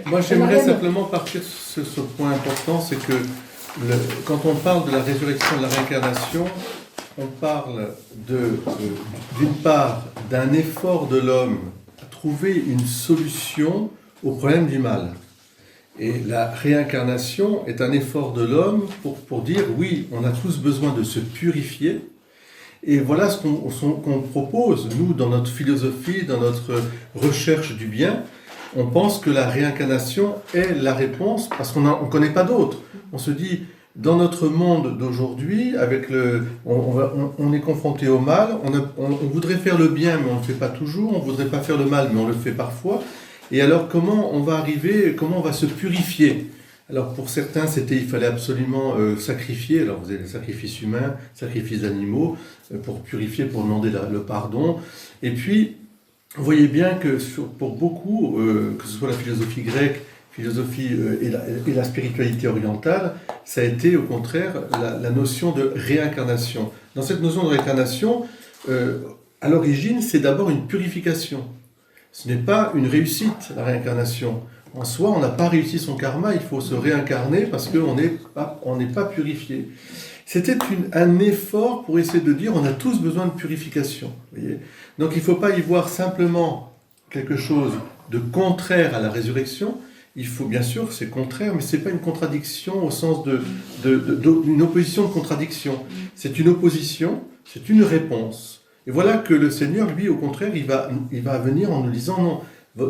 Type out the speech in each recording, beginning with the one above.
Moi, j'aimerais simplement partir sur ce point important, c'est que quand on parle de la résurrection, de la réincarnation, on parle d'une part d'un effort de l'homme à trouver une solution au problème du mal. Et la réincarnation est un effort de l'homme pour dire, oui, on a tous besoin de se purifier. Et voilà ce qu'on propose, nous, dans notre philosophie, dans notre recherche du bien. On pense que la réincarnation est la réponse parce qu'on ne connaît pas d'autre. On se dit, dans notre monde d'aujourd'hui, on est confronté au mal, on voudrait faire le bien, mais on ne le fait pas toujours, on ne voudrait pas faire le mal, mais on le fait parfois. Et alors, comment on va se purifier ? Alors, pour certains, il fallait absolument sacrifier. Alors, vous avez les sacrifices humains, sacrifices d'animaux, pour purifier, pour demander le pardon. Et puis, vous voyez bien que pour beaucoup, que ce soit la philosophie grecque, et la spiritualité orientale, ça a été au contraire la notion de réincarnation. Dans cette notion de réincarnation, à l'origine, c'est d'abord une purification. Ce n'est pas une réussite, la réincarnation. En soi, on n'a pas réussi son karma, il faut se réincarner parce qu'on n'est pas purifié. C'était un effort pour essayer de dire on a tous besoin de purification. Voyez. Donc il ne faut pas y voir simplement quelque chose de contraire à la résurrection. Il faut, bien sûr, c'est contraire, mais ce n'est pas une contradiction au sens d'une opposition de contradiction. C'est une opposition, c'est une réponse. Et voilà que le Seigneur, lui, au contraire, il va venir en nous disant non,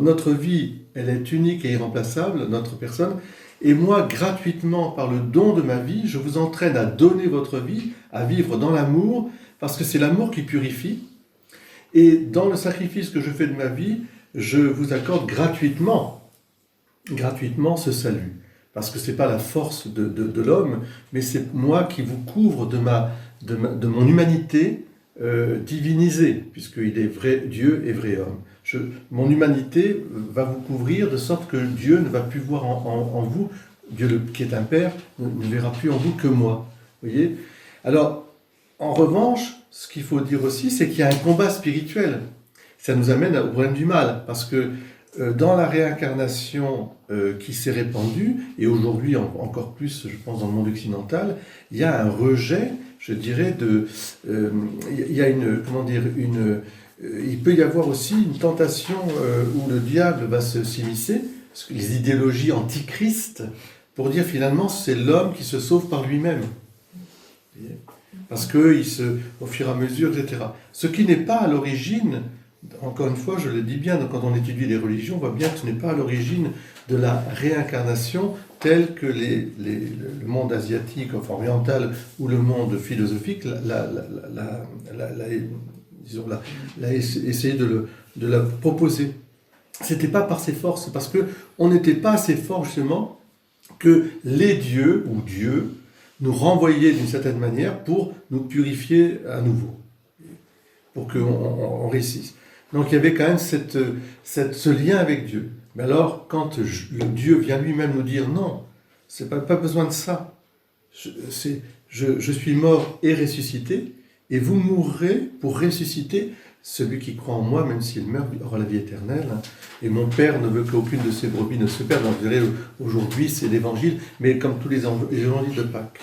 notre vie, elle est unique et irremplaçable, notre personne, et moi, gratuitement, par le don de ma vie, je vous entraîne à donner votre vie, à vivre dans l'amour, parce que c'est l'amour qui purifie. Et dans le sacrifice que je fais de ma vie, je vous accorde gratuitement ce salut. Parce que ce n'est pas la force de l'homme, mais c'est moi qui vous couvre de mon humanité divinisée, puisqu'il est vrai Dieu et vrai homme. Mon humanité va vous couvrir de sorte que Dieu ne va plus voir en vous, Dieu qui est un Père, ne verra plus en vous que moi. Vous voyez ? Alors, en revanche, ce qu'il faut dire aussi, c'est qu'il y a un combat spirituel. Ça nous amène au problème du mal, parce que dans la réincarnation qui s'est répandue, et aujourd'hui encore plus, je pense, dans le monde occidental, il y a un rejet, je dirais, il y a il peut y avoir aussi une tentation où le diable va s'immiscer, les idéologies antichrist, pour dire finalement c'est l'homme qui se sauve par lui-même. Parce qu'au fur et à mesure, etc. Ce qui n'est pas à l'origine, encore une fois, je le dis bien, quand on étudie les religions, on voit bien que ce n'est pas à l'origine de la réincarnation telle que le monde asiatique, enfin oriental, ou le monde philosophique l'a essayé de la proposer. C'était pas par ses forces, parce qu'on n'était pas assez fort justement que les dieux, ou Dieu, nous renvoyaient d'une certaine manière pour nous purifier à nouveau, pour qu'on réussisse. Donc il y avait quand même ce lien avec Dieu. Mais alors, quand le Dieu vient lui-même nous dire non, c'est pas besoin de ça. Je suis mort et ressuscité, et vous mourrez pour ressusciter celui qui croit en moi, même s'il meurt, aura la vie éternelle. Et mon Père ne veut qu'aucune de ses brebis ne se perde. Donc vous verrez, aujourd'hui, c'est l'évangile, mais comme tous les évangiles de Pâques.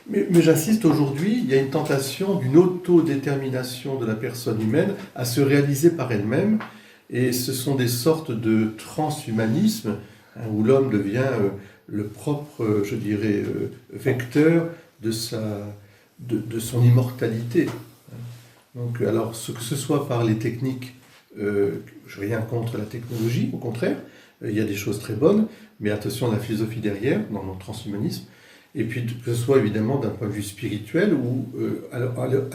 Mais j'insiste, aujourd'hui, il y a une tentation d'une autodétermination de la personne humaine à se réaliser par elle-même. Et ce sont des sortes de transhumanisme, où l'homme devient le propre, je dirais, vecteur de son immortalité. Donc, alors, que ce soit par les techniques, je n'ai rien contre la technologie, au contraire, il y a des choses très bonnes, mais attention à la philosophie derrière, dans notre transhumanisme, et puis que ce soit évidemment d'un point de vue spirituel, où à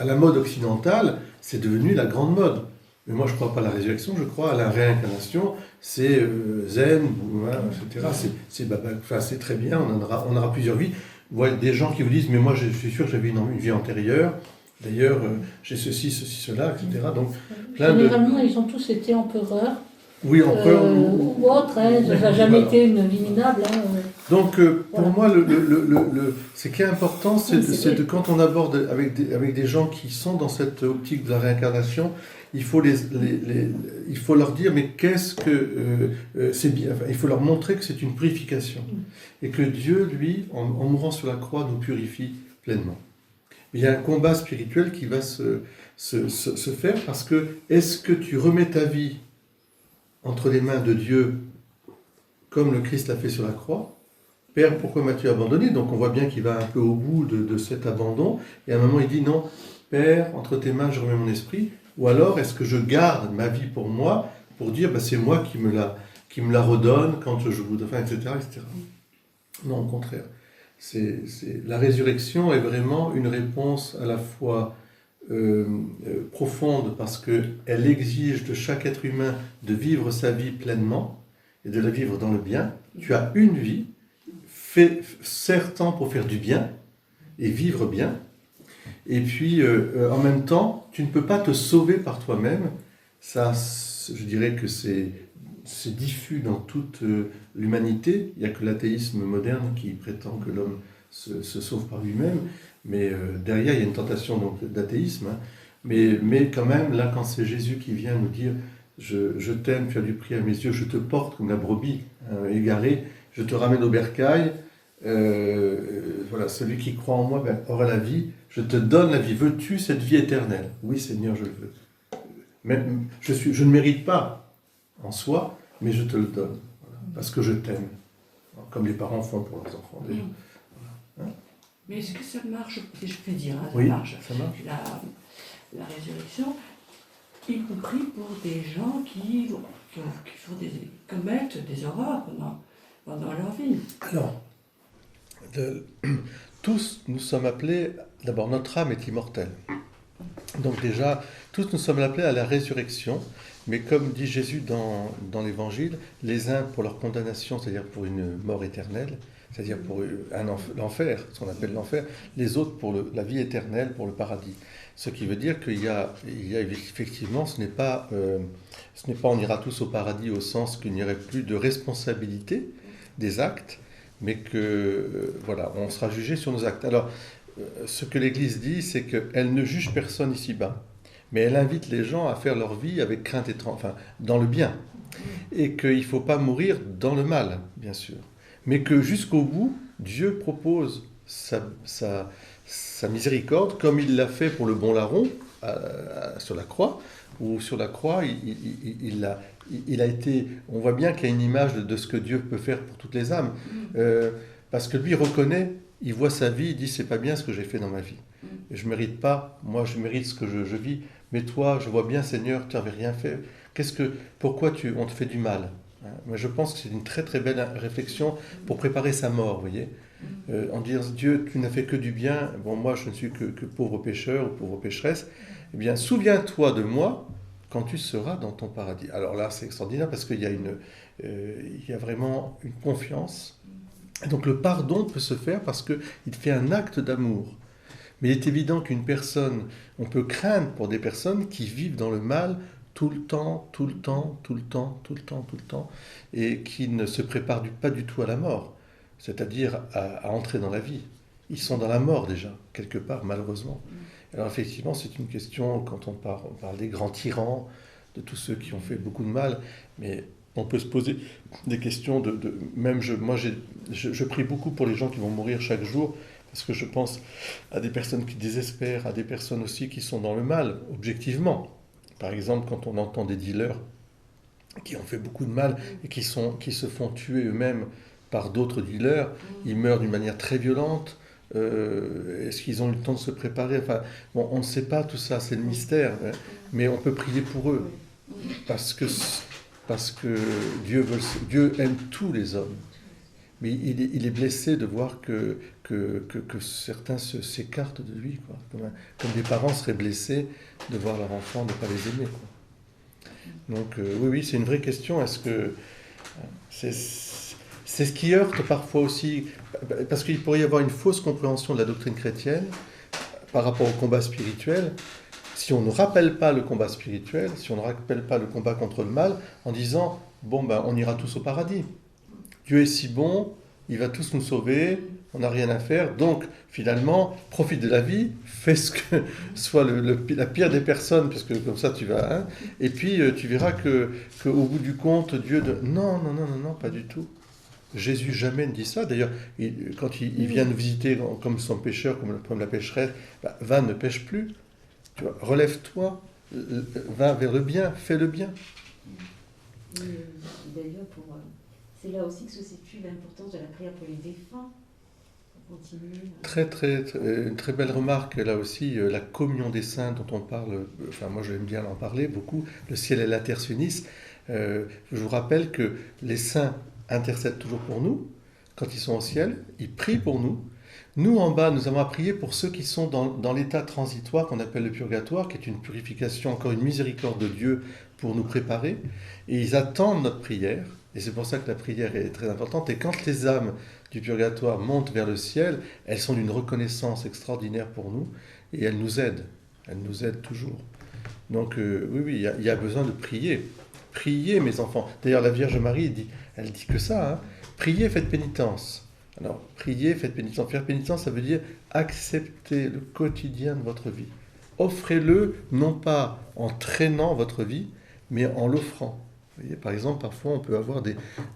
la mode occidentale, c'est devenu la grande mode. Mais moi, je ne crois pas à la résurrection, je crois à la réincarnation, c'est zen, etc. C'est très bien, on aura plusieurs vies. Vous voyez des gens qui vous disent, mais moi, je suis sûr que j'avais une vie antérieure, d'ailleurs, j'ai ceci, cela, etc. Donc, généralement, ils ont tous été empereurs. Oui, empereurs. Ou autres, ça n'a jamais été une vie minable. Donc, pour moi, ce qui est important, c'est quand on aborde avec des gens qui sont dans cette optique de la réincarnation, il faut, il faut leur dire, mais qu'est-ce que c'est bien, enfin, il faut leur montrer que c'est une purification. Et que Dieu, lui, en mourant sur la croix, nous purifie pleinement. Mais il y a un combat spirituel qui va se faire parce que, est-ce que tu remets ta vie entre les mains de Dieu comme le Christ l'a fait sur la croix? Père, pourquoi m'as-tu abandonné? Donc on voit bien qu'il va un peu au bout de cet abandon. Et à un moment, il dit, non, Père, entre tes mains, je remets mon esprit. Ou alors, est-ce que je garde ma vie pour moi, pour dire, c'est moi qui me la redonne quand je voudrais, enfin, etc., etc. Non, au contraire. La résurrection est vraiment une réponse à la fois profonde, parce qu'elle exige de chaque être humain de vivre sa vie pleinement et de la vivre dans le bien. Tu as une vie, serre-t'en pour faire du bien et vivre bien. Et puis, en même temps, tu ne peux pas te sauver par toi-même. Ça, je dirais que c'est diffus dans toute l'humanité. Il n'y a que l'athéisme moderne qui prétend que l'homme se sauve par lui-même. Mais derrière, il y a une tentation d'athéisme. Hein. Mais quand même, là, quand c'est Jésus qui vient nous dire « Je t'aime, tu as du prix à mes yeux, je te porte comme la brebis égarée, je te ramène au bercail. Voilà, celui qui croit en moi aura la vie. Je te donne la vie. Veux-tu cette vie éternelle? Oui, Seigneur, je le veux. Même, je ne mérite pas en soi, mais je te le donne. Voilà, parce que je t'aime. Comme les parents font pour leurs enfants. Déjà. Voilà. Hein? Mais est-ce que ça marche, si je peux dire, hein, oui, ça marche. La résurrection, y compris pour des gens qui commettent des horreurs pendant leur vie. Alors, tous nous sommes appelés, d'abord notre âme est immortelle. Donc déjà, tous nous sommes appelés à la résurrection, mais comme dit Jésus dans l'Évangile, les uns pour leur condamnation, c'est-à-dire pour une mort éternelle, c'est-à-dire pour l'enfer, ce qu'on appelle l'enfer, les autres pour la vie éternelle, pour le paradis. Ce qui veut dire qu'il y a effectivement, ce n'est pas on ira tous au paradis au sens qu'il n'y aurait plus de responsabilité des actes, mais que, voilà, on sera jugé sur nos actes. Alors, ce que l'Église dit, c'est qu'elle ne juge personne ici-bas, mais elle invite les gens à faire leur vie avec crainte et enfin, dans le bien, et qu'il ne faut pas mourir dans le mal, bien sûr, mais que jusqu'au bout, Dieu propose sa miséricorde, comme il l'a fait pour le bon larron sur la croix, où sur la croix, il a été... On voit bien qu'il y a une image de ce que Dieu peut faire pour toutes les âmes. Parce que lui, il reconnaît, il voit sa vie, il dit, c'est pas bien ce que j'ai fait dans ma vie. Et je mérite pas, moi je mérite ce que je vis. Mais toi, je vois bien, Seigneur, tu n'avais rien fait. Pourquoi on te fait du mal? Mais je pense que c'est une très très belle réflexion pour préparer sa mort, vous voyez. En disant, Dieu, tu n'as fait que du bien. Bon, moi, je ne suis que pauvre pécheur ou pauvre pécheresse. Eh bien, souviens-toi de moi quand tu seras dans ton paradis. Alors là, c'est extraordinaire parce qu'il y a vraiment une confiance. Et donc le pardon peut se faire parce qu'il fait un acte d'amour. Mais il est évident qu'une personne, on peut craindre pour des personnes qui vivent dans le mal tout le temps, et qui ne se préparent pas du tout à la mort, c'est-à-dire à entrer dans la vie. Ils sont dans la mort déjà, quelque part, malheureusement. Alors effectivement, c'est une question, quand on parle des grands tyrans, de tous ceux qui ont fait beaucoup de mal, mais on peut se poser des questions même je prie beaucoup pour les gens qui vont mourir chaque jour, parce que je pense à des personnes qui désespèrent, à des personnes aussi qui sont dans le mal, objectivement. Par exemple, quand on entend des dealers qui ont fait beaucoup de mal et qui se font tuer eux-mêmes par d'autres dealers, ils meurent d'une manière très violente. Est-ce qu'ils ont eu le temps de se préparer? Enfin, bon, on ne sait pas tout ça, c'est le mystère, hein, mais on peut prier pour eux, parce que Dieu aime tous les hommes. Mais il est blessé de voir que certains s'écartent de lui, quoi. Comme des parents seraient blessés de voir leur enfant ne pas les aimer, quoi. Donc oui, c'est une vraie question. Est-ce que c'est ce qui heurte parfois aussi, parce qu'il pourrait y avoir une fausse compréhension de la doctrine chrétienne par rapport au combat spirituel, si on ne rappelle pas le combat spirituel, si on ne rappelle pas le combat contre le mal, en disant, on ira tous au paradis. Dieu est si bon, il va tous nous sauver, on n'a rien à faire. Donc, finalement, profite de la vie, fais ce que soit la pire des personnes, parce que comme ça tu vas... Hein, et puis, tu verras qu'au bout du compte, Dieu... Non, pas du tout. Jésus jamais ne dit ça. D'ailleurs, quand il vient nous visiter comme son pécheur, comme la pécheresse, va, ne pêche plus. Tu vois, relève-toi, va vers le bien, fais le bien. D'ailleurs, c'est là aussi que se situe l'importance de la prière pour les défunts. Une très belle remarque, là aussi, la communion des saints dont on parle, enfin moi j'aime bien en parler beaucoup, le ciel et la terre s'unissent. Je vous rappelle que les saints intercèdent toujours pour nous, quand ils sont au ciel, ils prient pour nous. Nous en bas, nous avons à prier pour ceux qui sont dans l'état transitoire qu'on appelle le purgatoire, qui est une purification, encore une miséricorde de Dieu pour nous préparer. Et ils attendent notre prière, et c'est pour ça que la prière est très importante. Et quand les âmes du purgatoire montent vers le ciel, elles sont d'une reconnaissance extraordinaire pour nous, et elles nous aident toujours. Donc oui, il y a besoin de prier. Priez, mes enfants. D'ailleurs, la Vierge Marie, elle dit que ça, hein. Priez, faites pénitence. Alors, priez, faites pénitence. Faire pénitence, ça veut dire accepter le quotidien de votre vie. Offrez-le, non pas en traînant votre vie, mais en l'offrant. Vous voyez, par exemple, parfois, on peut avoir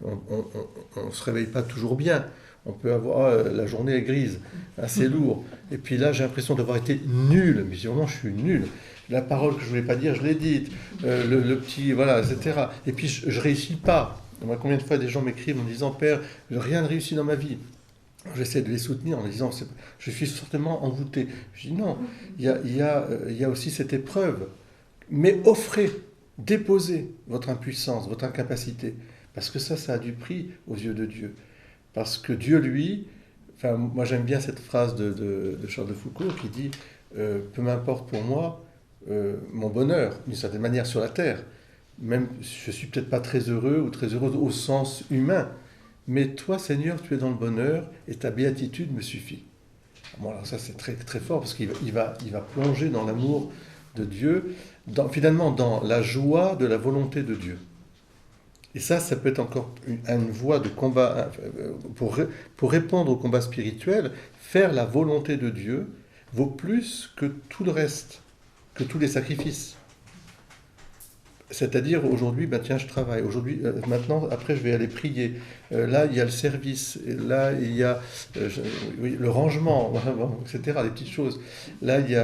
on ne se réveille pas toujours bien. On peut avoir... la journée est grise, assez lourd. Et puis là, j'ai l'impression d'avoir été nul. Mais sûrement, je suis nul. La parole que je ne voulais pas dire, je l'ai dite. Le petit... Voilà, etc. Et puis, je ne réussis pas. Moi, combien de fois des gens m'écrivent en me disant « Père, rien ne réussit dans ma vie ». J'essaie de les soutenir en disant « Je suis certainement envoûté ». Je dis « Non, il y a aussi cette épreuve. Mais offrez, déposez votre impuissance, votre incapacité. Parce que ça a du prix aux yeux de Dieu. Parce que Dieu, lui... Enfin, moi, j'aime bien cette phrase de Charles de Foucault qui dit « Peu m'importe pour moi mon bonheur, d'une certaine manière, sur la terre. » Même, je ne suis peut-être pas très heureux ou très heureuse au sens humain, mais toi, Seigneur, tu es dans le bonheur et ta béatitude me suffit. Bon, alors ça, c'est très, très fort parce qu'il va plonger dans l'amour de Dieu, finalement dans la joie de la volonté de Dieu. Et ça peut être encore une voie de combat, pour répondre au combat spirituel. Faire la volonté de Dieu vaut plus que tout le reste, que tous les sacrifices. C'est-à-dire, aujourd'hui, tiens, je travaille. Aujourd'hui, maintenant, après, je vais aller prier. Là, il y a le service. Là, il y a le rangement, etc., les petites choses. Là, il y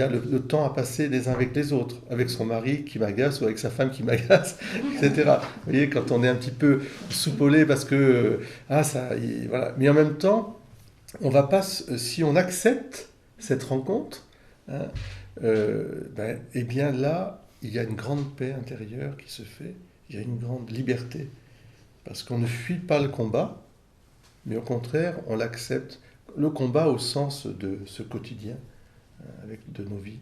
a le temps à passer les uns avec les autres, avec son mari qui m'agace ou avec sa femme qui m'agace, etc. Vous voyez, quand on est un petit peu soupolé parce que... voilà. Mais en même temps, on va pas... Si on accepte cette rencontre, hein, eh bien là... Il y a une grande paix intérieure qui se fait, il y a une grande liberté. Parce qu'on ne fuit pas le combat, mais au contraire, on l'accepte. Le combat au sens de ce quotidien, de nos vies.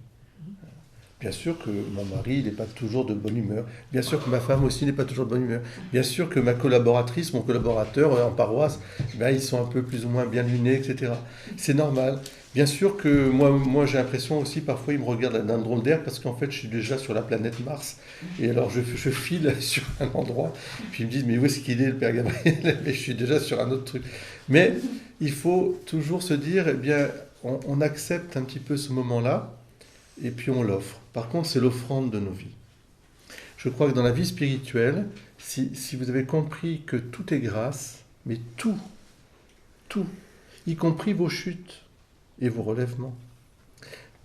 Bien sûr que mon mari, il n'est pas toujours de bonne humeur. Bien sûr que ma femme aussi n'est pas toujours de bonne humeur. Bien sûr que ma collaboratrice, mon collaborateur en paroisse, ils sont un peu plus ou moins bien lunés, etc. C'est normal. Bien sûr que moi j'ai l'impression aussi, parfois, ils me regardent d'un drôle d'air parce qu'en fait, je suis déjà sur la planète Mars. Et alors, je file sur un endroit, puis ils me disent, mais où est-ce qu'il est, le Père Gabriel? Mais je suis déjà sur un autre truc. Mais il faut toujours se dire, eh bien, on accepte un petit peu ce moment-là, et puis on l'offre. Par contre, c'est l'offrande de nos vies. Je crois que dans la vie spirituelle, si vous avez compris que tout est grâce, mais tout, y compris vos chutes et vos relèvements,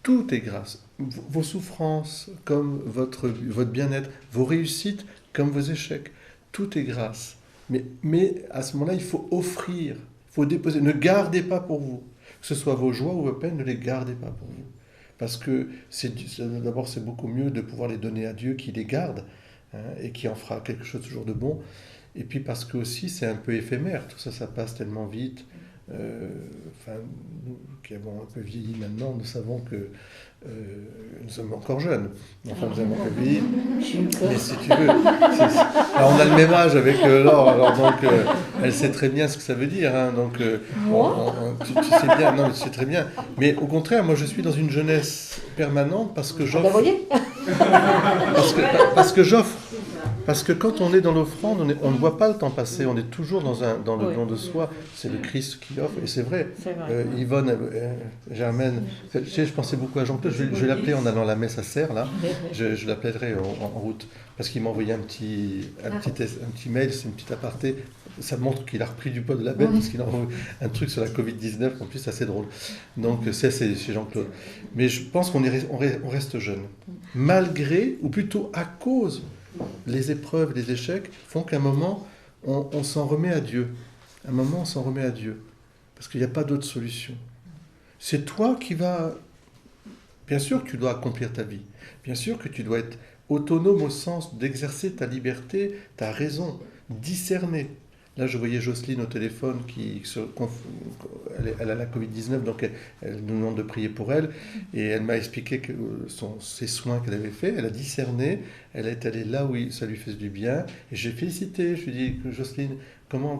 tout est grâce. Vos souffrances comme votre bien-être, vos réussites comme vos échecs, tout est grâce. Mais à ce moment-là, il faut offrir, il faut déposer. Ne gardez pas pour vous. Que ce soit vos joies ou vos peines, ne les gardez pas pour vous. Parce que d'abord, c'est beaucoup mieux de pouvoir les donner à Dieu qui les garde, hein, et qui en fera quelque chose toujours de bon. Et puis parce que aussi, c'est un peu éphémère. Tout ça, ça passe tellement vite. Nous qui avons un peu vieilli maintenant, nous savons que nous sommes encore jeunes. Enfin, nous avons un peu vieilli. Mais si tu veux, alors on a le même âge avec Laure, alors donc elle sait très bien ce que ça veut dire. Hein, donc tu sais bien, non, tu sais très bien. Mais au contraire, moi je suis dans une jeunesse permanente parce que j'offre. Parce que j'offre. Parce que quand on est dans l'offrande, on ne voit pas le temps passer, on est toujours dans le don de soi. C'est le Christ qui offre, et c'est vrai. Yvonne, Germaine, je pensais beaucoup à Jean-Claude, je vais l'appeler en allant à la messe à Serres, là. Je l'appellerai en route, parce qu'il m'a envoyé un petit mail, c'est une petite aparté. Ça montre qu'il a repris du poids de la bête, parce qu'il a envoyé un truc sur la Covid-19, en plus c'est assez drôle. Donc c'est chez Jean-Claude. Mais je pense qu'on reste jeune. Malgré, ou plutôt à cause, les épreuves, les échecs font qu'à un moment, on s'en remet à Dieu. À un moment, on s'en remet à Dieu. Parce qu'il n'y a pas d'autre solution. C'est toi qui vas... Bien sûr que tu dois accomplir ta vie. Bien sûr que tu dois être autonome au sens d'exercer ta liberté, ta raison, discerner. Là, je voyais Jocelyne au téléphone, elle a la Covid-19, donc elle nous demande de prier pour elle. Et elle m'a expliqué que ses soins qu'elle avait faits, elle a discerné, elle est allée là où ça lui faisait du bien. Et j'ai félicité, je lui ai dit, Jocelyne, comment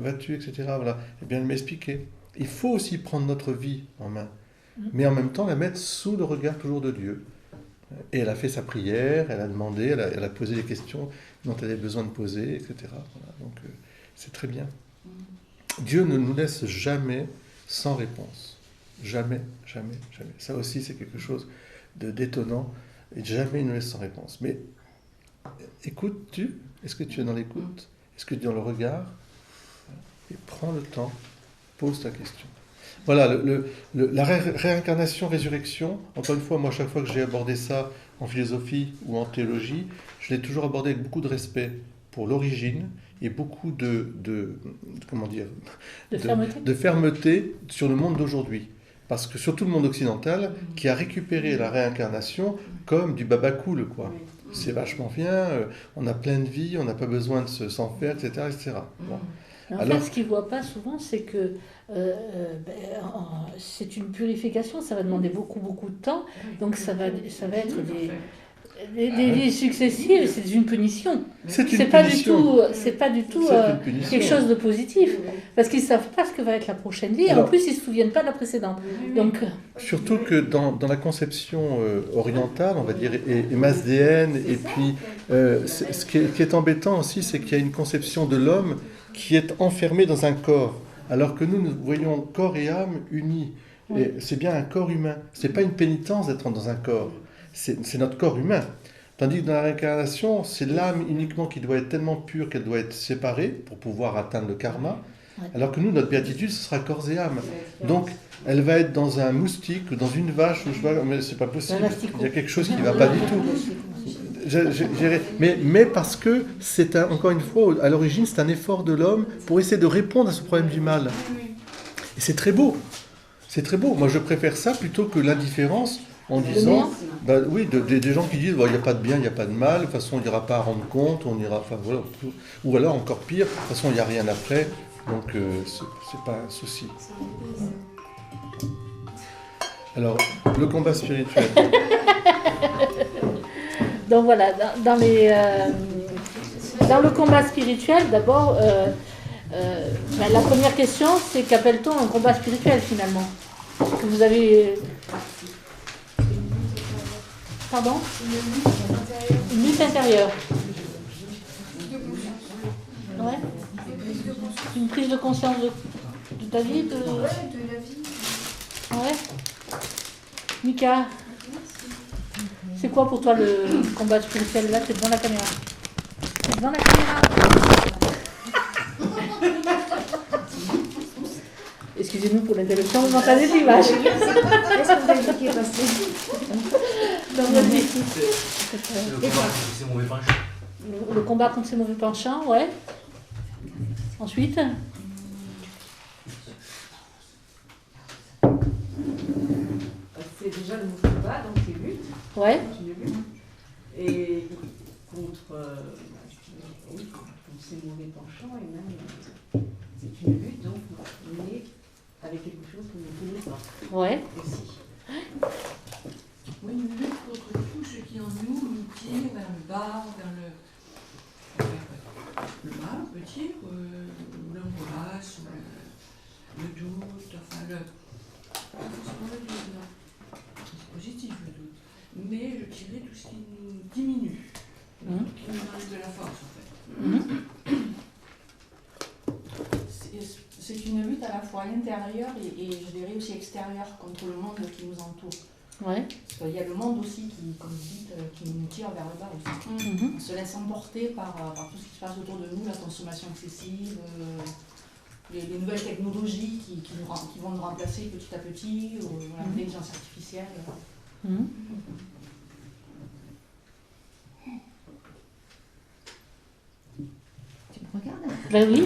vas-tu, etc. Voilà. Et bien, elle m'a expliqué. Il faut aussi prendre notre vie en main, mais en même temps la mettre sous le regard toujours de Dieu. Et elle a fait sa prière, elle a demandé, elle a posé les questions dont elle avait besoin de poser, etc. Voilà. Donc, c'est très bien. Dieu ne nous laisse jamais sans réponse. Jamais, jamais, jamais. Ça aussi, c'est quelque chose d'étonnant. Et jamais il nous laisse sans réponse. Mais écoutes-tu? Est-ce que tu es dans l'écoute? Est-ce que tu es dans le regard? Et prends le temps, pose ta question. Voilà, la réincarnation, résurrection, encore une fois, moi, chaque fois que j'ai abordé ça en philosophie ou en théologie, je l'ai toujours abordé avec beaucoup de respect pour l'origine et beaucoup de fermeté sur le monde d'aujourd'hui. Parce que surtout le monde occidental, qui a récupéré la réincarnation comme du baba cool, quoi. C'est vachement bien, on a plein de vie, on n'a pas besoin de s'en faire, etc. etc. Bon. En fait, ce qu'ils ne voient pas souvent, c'est que c'est une purification, ça va demander beaucoup, beaucoup de temps. Donc ça va être des vies successives, c'est une punition. C'est pas du tout quelque chose de positif. Parce qu'ils ne savent pas ce que va être la prochaine vie. Et en plus, ils ne se souviennent pas de la précédente. Donc, surtout que dans la conception orientale, on va dire, et masdéenne, et puis ce qui est embêtant aussi, c'est qu'il y a une conception de l'homme qui est enfermé dans un corps. Alors que nous voyons corps et âme unis. Et c'est bien un corps humain. Ce n'est pas une pénitence d'être dans un corps. C'est notre corps humain. Tandis que dans la réincarnation, c'est l'âme uniquement qui doit être tellement pure qu'elle doit être séparée pour pouvoir atteindre le karma. Alors que nous, notre béatitude, ce sera corps et âme. Donc, elle va être dans un moustique, ou dans une vache, ou je sais pas, mais c'est pas possible. Il y a quelque chose qui ne va pas du tout. Mais parce que c'est encore une fois, à l'origine, c'est un effort de l'homme pour essayer de répondre à ce problème du mal. Et c'est très beau. C'est très beau. Moi, je préfère ça plutôt que l'indifférence en disant, des gens qui disent, il n'y a pas de bien, il n'y a pas de mal, de toute façon, on n'ira pas à rendre compte, voilà. Ou alors, encore pire, de toute façon, il n'y a rien après, donc c'est pas un souci. Alors, le combat spirituel. Donc voilà, dans le combat spirituel, d'abord, la première question, c'est qu'appelle-t-on un combat spirituel finalement? Que vous avez... Pardon? Une lutte intérieure. Ouais. Une prise de conscience de ta vie, de la vie. Ouais. Mika, c'est quoi pour toi le combat spirituel? Là, c'est devant la caméra. C'est devant la caméra. Excusez-nous pour l'interruption, vous m'entendez l'image. Est-ce que vous avez dit qui est passé? Le combat contre ses mauvais penchants, ouais. Ensuite, c'est déjà le mouvement combat, donc c'est lutte. Ouais. Et contre ces mauvais penchants, et même c'est une lutte, donc mais avec quelque chose que nous ne connaissons pas. Ouais. Aussi. Oui, une lutte contre tout ce qui en nous tire vers le bas, vers le bas, on peut dire, ou l'angoisse, ou le doute, enfin c'est positif le doute, mais je dirais tout ce qui nous diminue, qui nous enlève de la force. c'est une lutte à la fois intérieure et je dirais aussi extérieure contre le monde qui nous entoure. Ouais. Parce qu'il y a le monde aussi qui, comme vous dites, qui nous tire vers le bas aussi. On se laisse emporter par tout ce qui se passe autour de nous, la consommation excessive, les nouvelles technologies qui vont nous remplacer petit à petit, l'intelligence artificielle. Tu me regardes? Ben oui.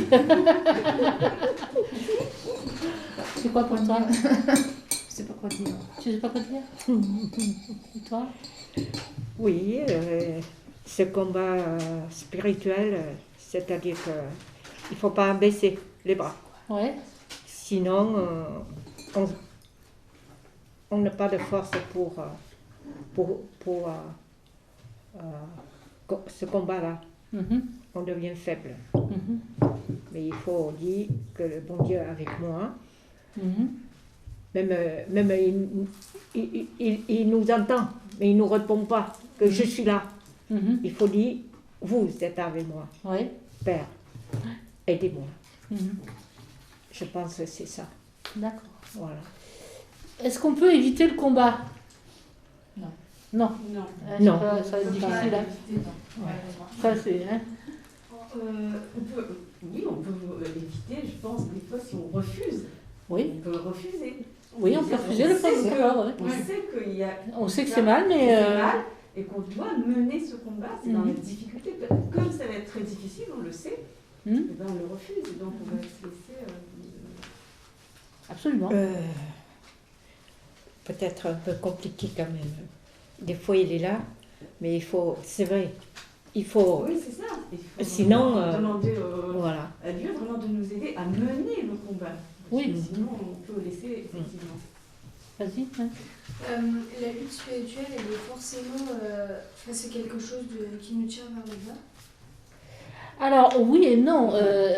C'est quoi pour toi? Je sais pas quoi dire. Tu sais pas quoi dire? Et toi? Oui, ce combat spirituel, c'est-à-dire qu'il ne faut pas baisser les bras. Ouais. Sinon, on n'a pas de force pour ce combat-là. On devient faible. Mais il faut dire que le bon Dieu est avec moi. Même il nous entend, mais il ne nous répond pas que je suis là. Il faut dire, vous êtes avec moi. Ouais. Père, aidez-moi. Je pense que c'est ça. D'accord. Voilà. Est-ce qu'on peut éviter le combat? Non. Non. Non. Non. Ça va être difficile. Hein. Ça, c'est... Hein. Oui, on peut éviter, je pense, des fois, si on refuse. Oui. On peut refuser. Oui, on peut refuser le combat. Ouais. On sait qu'il y a... On sait que c'est mal, mais... C'est mal, et qu'on doit mener ce combat, c'est dans la difficulté. Comme ça va être très difficile, on le sait, et ben on le refuse, et donc on va se laisser... Absolument. Peut-être un peu compliqué quand même. Des fois, il est là, mais il faut... C'est vrai. Il faut... Oui, c'est ça. Il faut sinon, demander voilà. à Dieu vraiment de nous aider à mener le combat. Oui. Sinon, on peut le laisser, effectivement. Vas-y. Hein. La lutte spirituelle, elle est forcément... c'est quelque chose qui nous tire vers le bas. Alors, oui et non,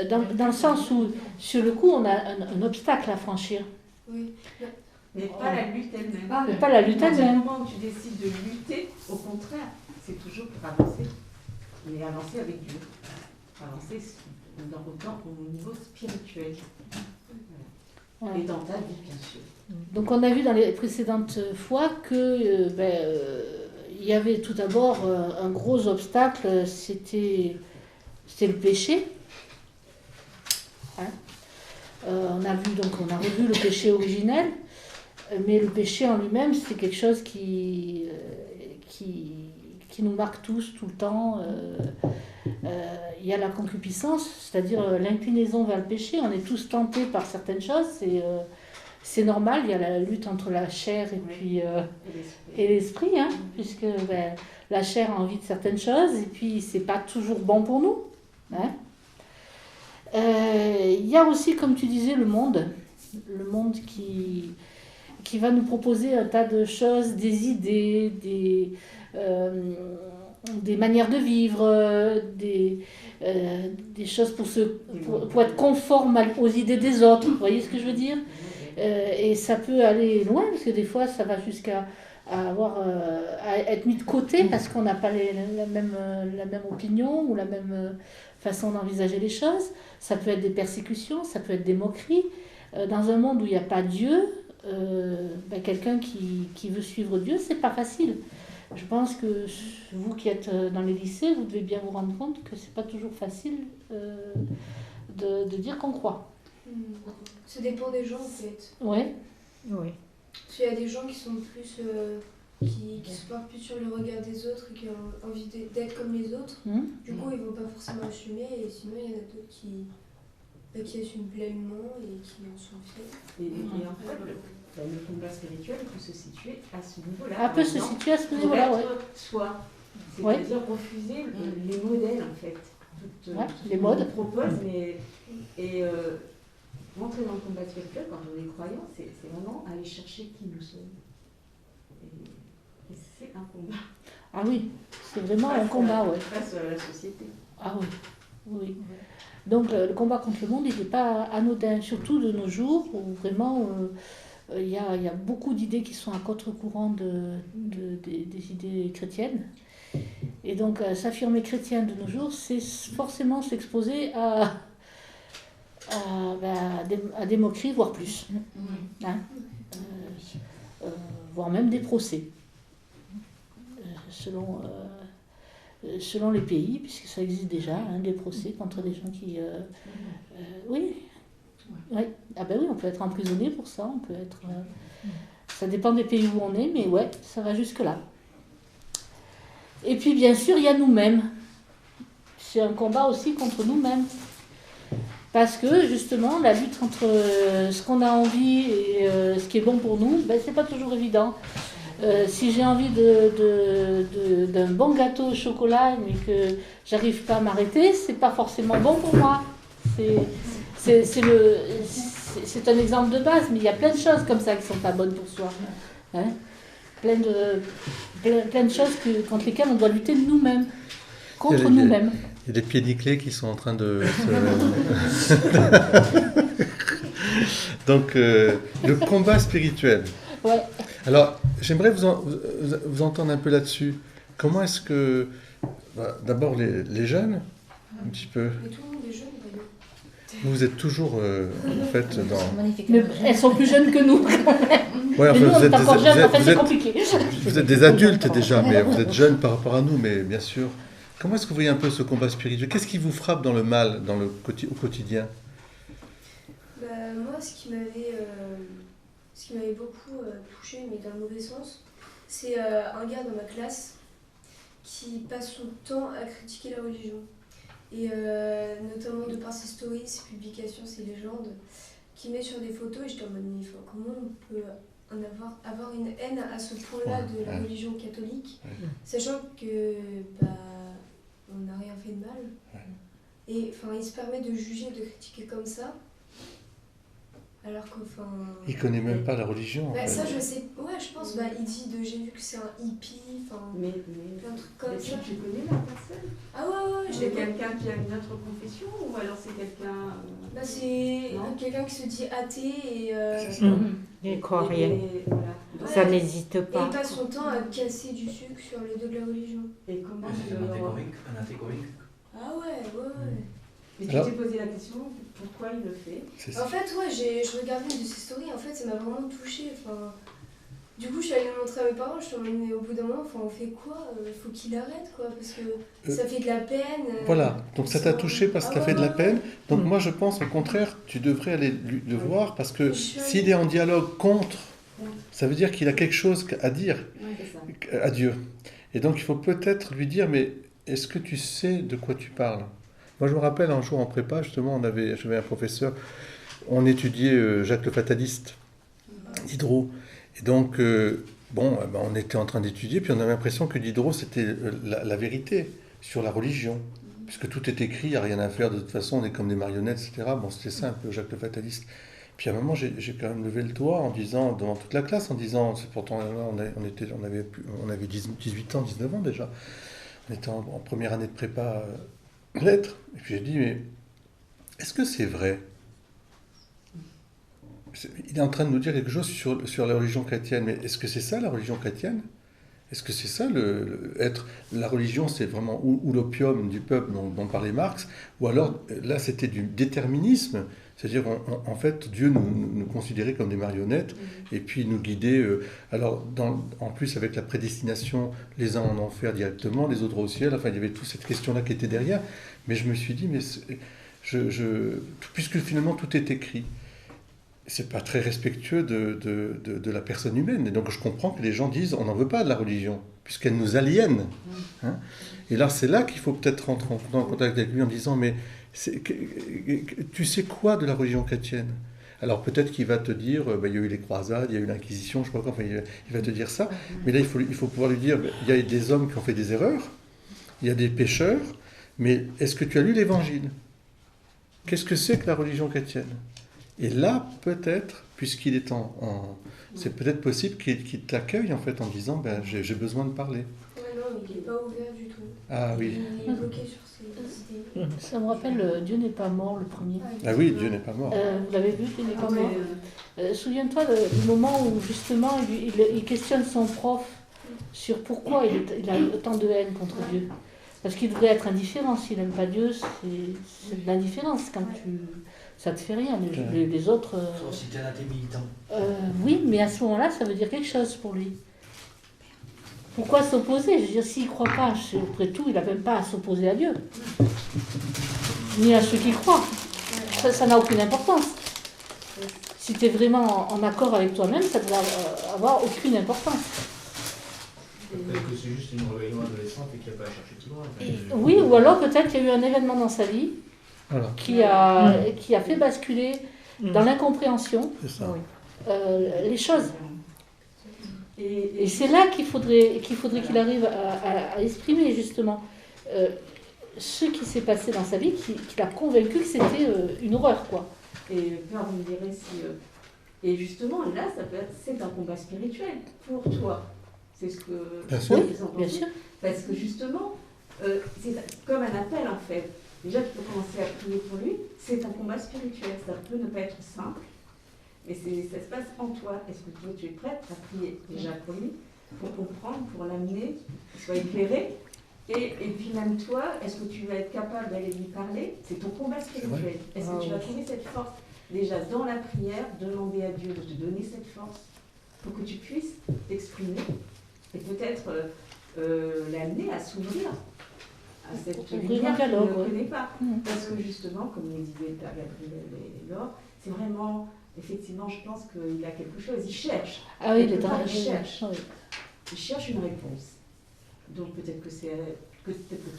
dans le sens où, sur le coup, on a un obstacle à franchir. Oui. Mais pas la lutte elle-même. Pas la lutte elle-même. Au moment où tu décides de lutter, au contraire, c'est toujours pour avancer. Mais avancer avec Dieu. Avancer au niveau spirituel. Voilà. Et dans ta vie, bien sûr. Donc, on a vu dans les précédentes fois que il y avait tout d'abord un gros obstacle, c'était le péché. Hein. On a revu le péché originel, mais le péché en lui-même, c'est quelque chose qui nous marque tous, tout le temps. Il y a la concupiscence, c'est-à-dire l'inclinaison vers le péché. On est tous tentés par certaines choses, c'est normal. Il y a la lutte entre la chair et l'esprit, hein, puisque la chair a envie de certaines choses, et puis c'est pas toujours bon pour nous. Hein. Il y a aussi, comme tu disais, le monde qui va nous proposer un tas de choses, des idées, des manières de vivre, des choses pour être conforme aux idées des autres. Vous voyez ce que je veux dire? Et ça peut aller loin, parce que des fois, ça va jusqu'à à être mis de côté parce qu'on n'a pas la même opinion ou la même façon d'envisager les choses. Ça peut être des persécutions, ça peut être des moqueries. Dans un monde où il n'y a pas Dieu, quelqu'un qui veut suivre Dieu, c'est pas facile. Je pense que vous qui êtes dans les lycées, vous devez bien vous rendre compte que c'est pas toujours facile de dire qu'on croit. Ça dépend des gens en fait. Ouais. Oui. Parce qu'il y a des gens qui sont plus... qui se portent plus sur le regard des autres et qui ont envie d'être comme les autres. Du coup, ils vont pas forcément assumer, et sinon, il y en a d'autres qui assument pleinement et qui en sont fiers. Et en fait, le combat spirituel peut se situer à ce niveau-là. Ah, peut se situer à ce niveau-là, oui. Soi. C'est-à-dire refuser les modèles, en fait. Les modes. On propose, et rentrer dans le combat spirituel, quand on est croyant, c'est vraiment aller chercher qui nous sommes. Et c'est un combat. Ah oui, c'est vraiment un combat, ouais. Face à la société. Ah oui, oui. Donc le combat contre le monde, il n'est pas anodin, surtout de nos jours, où vraiment il y a beaucoup d'idées qui sont à contre-courant des idées chrétiennes. Et donc s'affirmer chrétien de nos jours, c'est forcément s'exposer à à des moqueries, voire plus. Hein, voire même des procès. Selon les pays, puisque ça existe déjà, hein, des procès contre des gens qui... oui. Ouais. Ah ben oui, on peut être emprisonné pour ça, on peut être... ça dépend des pays où on est, mais ouais, ça va jusque-là. Et puis bien sûr, il y a nous-mêmes. C'est un combat aussi contre nous-mêmes. Parce que justement, la lutte entre ce qu'on a envie et ce qui est bon pour nous, ben, c'est pas toujours évident. Si j'ai envie d'un bon gâteau au chocolat, mais que j'arrive pas à m'arrêter, c'est pas forcément bon pour moi. C'est un exemple de base, mais il y a plein de choses comme ça qui sont pas bonnes pour soi. Hein, plein de choses contre lesquelles on doit lutter nous-mêmes, contre nous-mêmes. Il y a des pieds nickelés qui sont en train de... Donc, le combat spirituel. Ouais. Alors, j'aimerais vous entendre un peu là-dessus. Comment est-ce que... d'abord, les jeunes, un petit peu. Mais tout le monde est jeune, d'ailleurs. Vous êtes toujours, en fait, dans... Mais elles sont plus jeunes que nous. Ouais, enfin, nous, on est encore jeunes, en fait, c'est compliqué. Vous êtes des adultes déjà, mais vous êtes jeunes par rapport à nous, mais bien sûr. Comment est-ce que vous voyez un peu ce combat spirituel? Qu'est-ce qui vous frappe dans le mal, au quotidien? Moi, ce qui m'avait beaucoup touché, mais dans le mauvais sens, c'est un gars dans ma classe qui passe son temps à critiquer la religion. Et notamment de par ses stories, ses publications, ses légendes, qui met sur des photos, et j'étais en mode, mais comment on peut avoir une haine à ce point-là de la religion catholique, sachant que on n'a rien fait de mal. Et il se permet de juger, de critiquer comme ça. Alors qu'enfin... Il connaît même pas la religion. Ça, je sais. Ouais, je pense. Il dit j'ai vu que c'est un hippie. Mais plein de trucs comme ça. Tu connais la personne? Ah ouais. C'est quelqu'un qui a une autre confession ou alors c'est quelqu'un... c'est quelqu'un qui se dit athée et... Il ne croit rien. Voilà. Ça n'hésite pas. Et il passe son temps à casser du sucre sur le dos de la religion. Et comment Un athée convaincu. Ah ouais. Mais tu t'es posé la question, pourquoi il le fait? En fait, je regardais une de ses stories, en fait, ça m'a vraiment touchée. Du coup, je suis allée le montrer à mes parents, je suis emmenée au bout d'un moment, on fait quoi? Faut qu'il arrête, quoi, parce que ça fait de la peine. Voilà, donc ça t'a touché parce que ça fait de la peine. Donc moi, je pense, au contraire, tu devrais aller le voir, parce que s'il est en dialogue contre, ça veut dire qu'il a quelque chose à dire à Dieu. Et donc, il faut peut-être lui dire, mais est-ce que tu sais de quoi tu parles? Moi, je me rappelle un jour en prépa, justement, j'avais un professeur, on étudiait Jacques le Fataliste, Diderot. Et donc, on était en train d'étudier, puis on avait l'impression que Diderot, c'était la vérité sur la religion. Puisque tout est écrit, il n'y a rien à faire, de toute façon, on est comme des marionnettes, etc. Bon, c'était ça un peu, Jacques le Fataliste. Puis à un moment, j'ai quand même levé le doigt en disant, devant toute la classe, en disant, c'est pourtant, on avait 18 ans, 19 ans déjà. On était en première année de prépa lettres. Et puis j'ai dit, mais est-ce que c'est vrai? Il est en train de nous dire quelque chose sur la religion chrétienne, mais est-ce que c'est ça la religion chrétienne? Est-ce que c'est ça la religion, c'est vraiment ou l'opium du peuple dont parlait Marx, ou alors là c'était du déterminisme, c'est-à-dire en fait Dieu nous considérait comme des marionnettes et puis nous guidait. Alors en plus avec la prédestination, les uns en enfer directement, les autres au ciel. Enfin il y avait toute cette question-là qui était derrière. Mais je me suis dit puisque finalement tout est écrit. C'est pas très respectueux de la personne humaine. Et donc je comprends que les gens disent on n'en veut pas de la religion, puisqu'elle nous aliène. Hein. Et là, c'est là qu'il faut peut-être rentrer en contact avec lui en disant mais tu sais quoi de la religion chrétienne? Alors peut-être qu'il va te dire il y a eu les croisades, il y a eu l'Inquisition, je crois quoi, il va te dire ça. Mais là, il faut pouvoir lui dire il y a des hommes qui ont fait des erreurs, il y a des pécheurs, mais est-ce que tu as lu l'Évangile? Qu'est-ce que c'est que la religion chrétienne? Et là, peut-être, puisqu'il est c'est peut-être possible qu'il t'accueille en fait en disant j'ai besoin de parler. Ouais, non, il n'est pas ouvert du tout. Ah oui. Il est bloqué sur ses idées. Ça me rappelle Dieu n'est pas mort, le premier. Ah oui, Dieu n'est pas mort. Vous l'avez vu, Dieu n'est pas mort. Souviens-toi du moment où justement il questionne son prof sur pourquoi il a autant de haine contre Dieu. Parce qu'il devrait être indifférent. S'il n'aime pas Dieu, c'est de l'indifférence quand ça te fait rien. Les autres... Sauf si t'es un athée militant. Oui, mais à ce moment-là, ça veut dire quelque chose pour lui. Pourquoi s'opposer? Je veux dire, s'il ne croit pas, après tout, il n'a même pas à s'opposer à Dieu. Ni à ceux qui croient. Ça n'a aucune importance. Si tu es vraiment en accord avec toi-même, ça ne doit avoir aucune importance. Peut-être que c'est juste une rébellion adolescente et qu'il n'y a pas à chercher plus loin. Oui, ou alors peut-être qu'il y a eu un événement dans sa vie qui a fait basculer dans l'incompréhension les choses. Et c'est là qu'il faudrait qu'il arrive à exprimer justement ce qui s'est passé dans sa vie, qui l'a convaincu que c'était une horreur, quoi. Et Père, vous me direz si... Et justement, là, c'est un combat spirituel pour toi. C'est ce que... Bien sûr. Bien sûr. Parce que justement, c'est comme un appel, en fait. Déjà, tu peux commencer à prier pour lui. C'est un combat spirituel. Ça peut ne pas être simple. Mais ça se passe en toi. Est-ce que toi, tu es prête à prier déjà pour lui, pour comprendre, pour l'amener, qu'il soit éclairé? Et puis même toi, est-ce que tu vas être capable d'aller lui parler? C'est ton combat spirituel. Est-ce que tu vas trouver cette force déjà dans la prière, demander à Dieu de te donner cette force pour que tu puisses t'exprimer et peut-être l'amener à s'ouvrir à cette lumière qu'il ne connaît pas. Parce que justement, comme nous disait Père Gabriel et Laure, c'est vraiment, effectivement, je pense qu'il a quelque chose, il cherche. Ah oui, il cherche. Il cherche une réponse. Donc peut-être que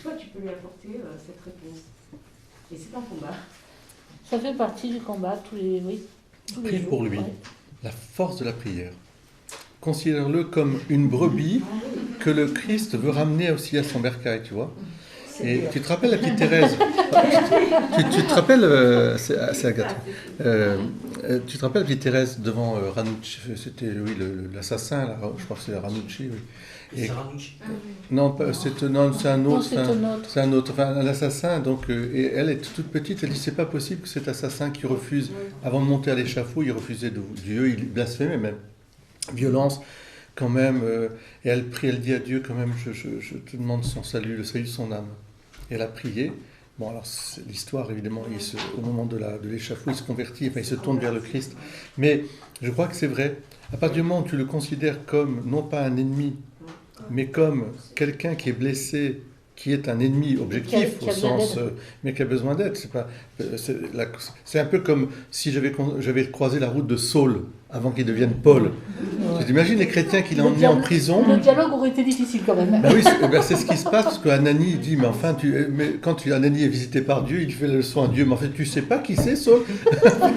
toi, tu peux lui apporter cette réponse. Et c'est un combat. Ça fait partie du combat, tous les Prie jours. pour lui. La force de la prière. Considère-le comme une brebis que le Christ veut ramener aussi à son bercail, tu vois. Et tu te rappelles la petite Thérèse tu te rappelles, c'est Agathe. Tu te rappelles la petite Thérèse devant Ranucci, c'était l'assassin, là, je crois que c'est Ranucci, oui. C'est Ranucci. Non, c'est un autre. C'est un autre. Enfin, l'assassin, donc, et elle est toute petite, elle dit c'est pas possible que cet assassin qui refuse, avant de monter à l'échafaud, il refusait Dieu, il blasphémait même. Violence, quand même. Et elle prie, elle dit à Dieu, quand même, je te demande son salut, le salut de son âme. Et elle a prié. Bon, alors, l'histoire, évidemment, au moment de l'échafaud, il se convertit, enfin, il se tourne vers le Christ. Mais je crois que c'est vrai. À partir du moment où tu le considères comme, non pas un ennemi, mais comme quelqu'un qui est blessé, qui est un ennemi objectif, au sens, mais qui a besoin d'aide. C'est un peu comme si j'avais croisé la route de Saul avant qu'il devienne Paul. Tu t'imagines les chrétiens qu'il a emmenés en prison. Le dialogue aurait été difficile quand même. Ben oui, c'est ce qui se passe, parce qu'Ananie dit, mais enfin, quand Ananie est visité par Dieu, il fait le leçon à Dieu, mais en fait, tu sais pas qui c'est, Saul.